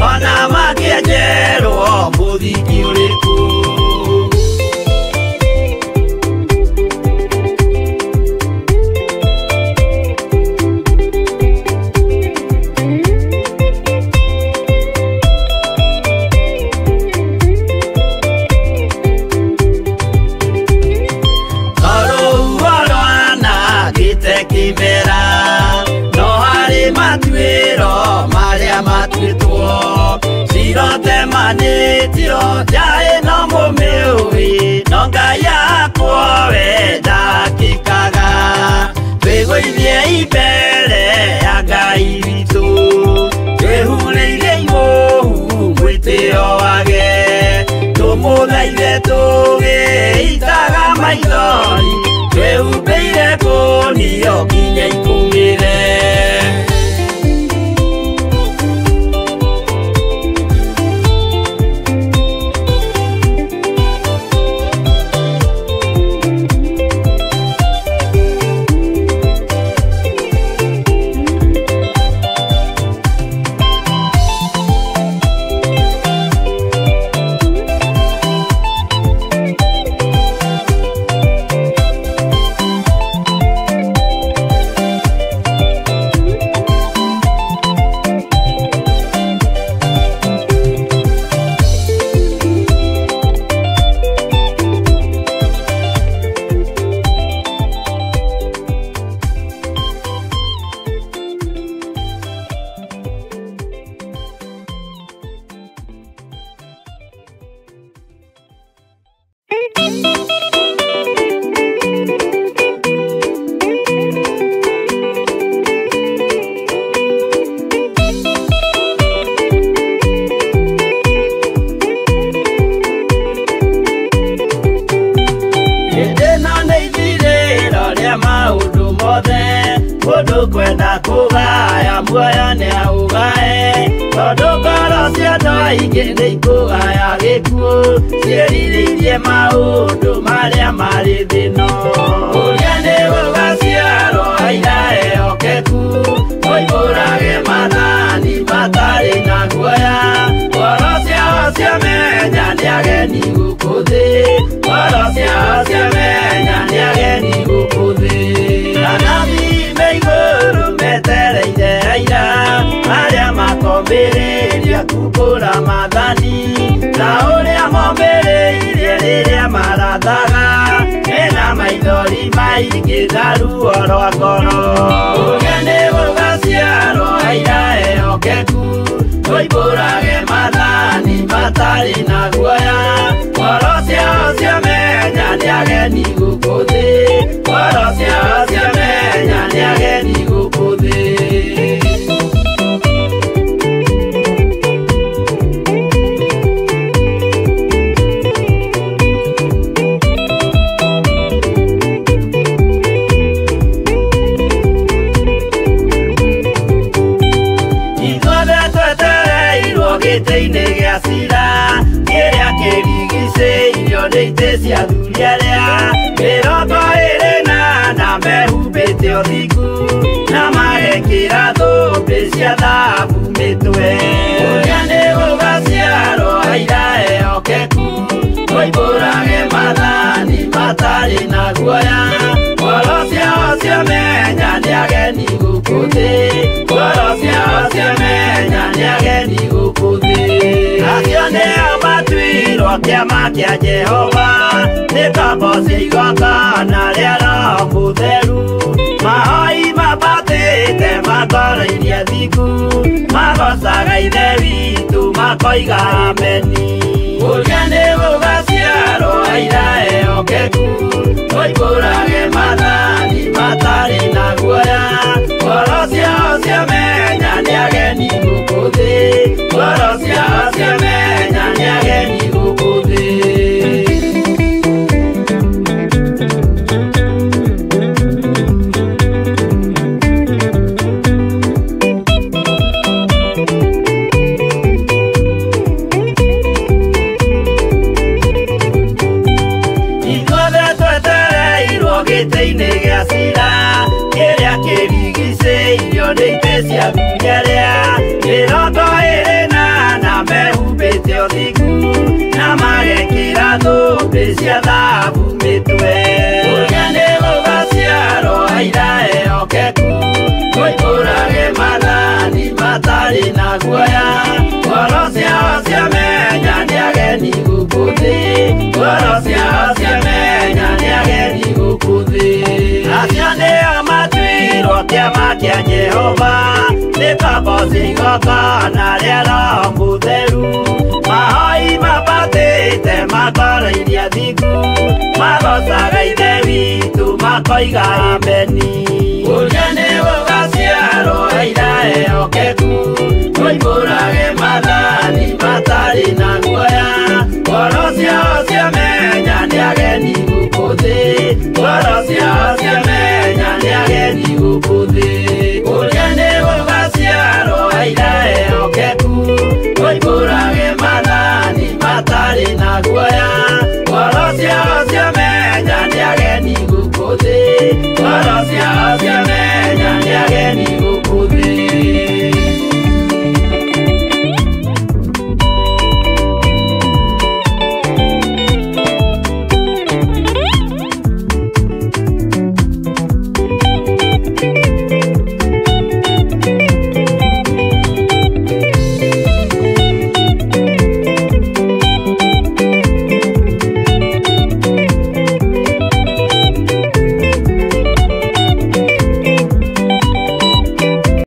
S5: Ona magienjerwo temanitio jae no mumiui no ngai yakwa wenda kikaga twiguithie ibere ya ngai witu twehureirie imuhu mwitio wage tumuthaithe tugiitaga maithori twehumbeire kunio nginya ikumire kwenda kugaya muoyo ni augae tondu ngoro cia andũ aingĩ nĩ ikũgaya gĩkuũ ciĩrirĩirie maũndũ marĩa marĩ thĩno ũrĩa nĩ gũgaciarwo aira ehokeku oimbũrage mathani matarĩ na guoya ngoro ciao ciamenya nĩ ageni gũkũ thĩ ngoro ciao ciamenya nĩ ageni gũkũ thĩ metereire aira arĩa makombĩrĩria kumbũra mathani na ũrĩa mombĩrĩirie rĩrĩa marathaga mena maithori maingĩ na ruo rwa ngoro ũrĩa nĩ gũgaciarwo aira ehokeku oimbũrage mathani matarĩ na guoya ngoro ciao ciamenya nĩ ageni gũkũ thĩ ngoro ciao ciamenya nĩ ageni gũkũ thĩ gĩtĩ-inĩ gĩa cira kĩrĩa kĩrigicĩirio nĩ itĩ cia athuri arĩa mĩrongo ĩrĩ na mehumbĩte ũthingu na magekĩra thũmbĩ cia thahabu mĩtwe ũrĩa nĩ gũgaciarwo aira ehokeku oimbũrage mathani matarĩ na guoya ngoro ciao ciamenya nĩ ageni gũkũ thĩ ngoro ciao ciamenya nĩ ageni gũkũ thĩ acio nĩo matuirwo kĩama kĩa Jehova nĩ ngombo cia igongona rĩa Roho Mũtheru mahoi mabatĩte makoroirie thingu magocaga ithe witũ makoiga ameni ũrĩa nĩ gũgaciarwo aira ehokeku oimbũrage mathani matarĩ na guoya ngoro ciao ciamenya nĩ ageni gũkũ thĩ ngoro ciao ciamenya nĩ ageni gũkũ thĩ gĩtĩ-inĩ gĩa cira kĩrĩa kĩrigicĩirio nĩ itĩ cia athuri arĩa mĩrongo ĩrĩ na mehumbĩte ũthingu na magekĩra thũmbĩ cia thahabu mĩtwe ũrĩa nĩ gũgaciarwo aira ehokeku oimbũrage mathani matarĩ na guoya ngoro ciao ciamenya nĩ ageni gũkũ thĩ ngoro ciao ciamenya nĩ ageni gũkũ thĩ acio nĩo matuirwo kĩama kĩa Jehova nĩ ngombo cia igongona rĩa Roho Mũtheru makora iria thiku magocaga ithe witũ makoiga ameni.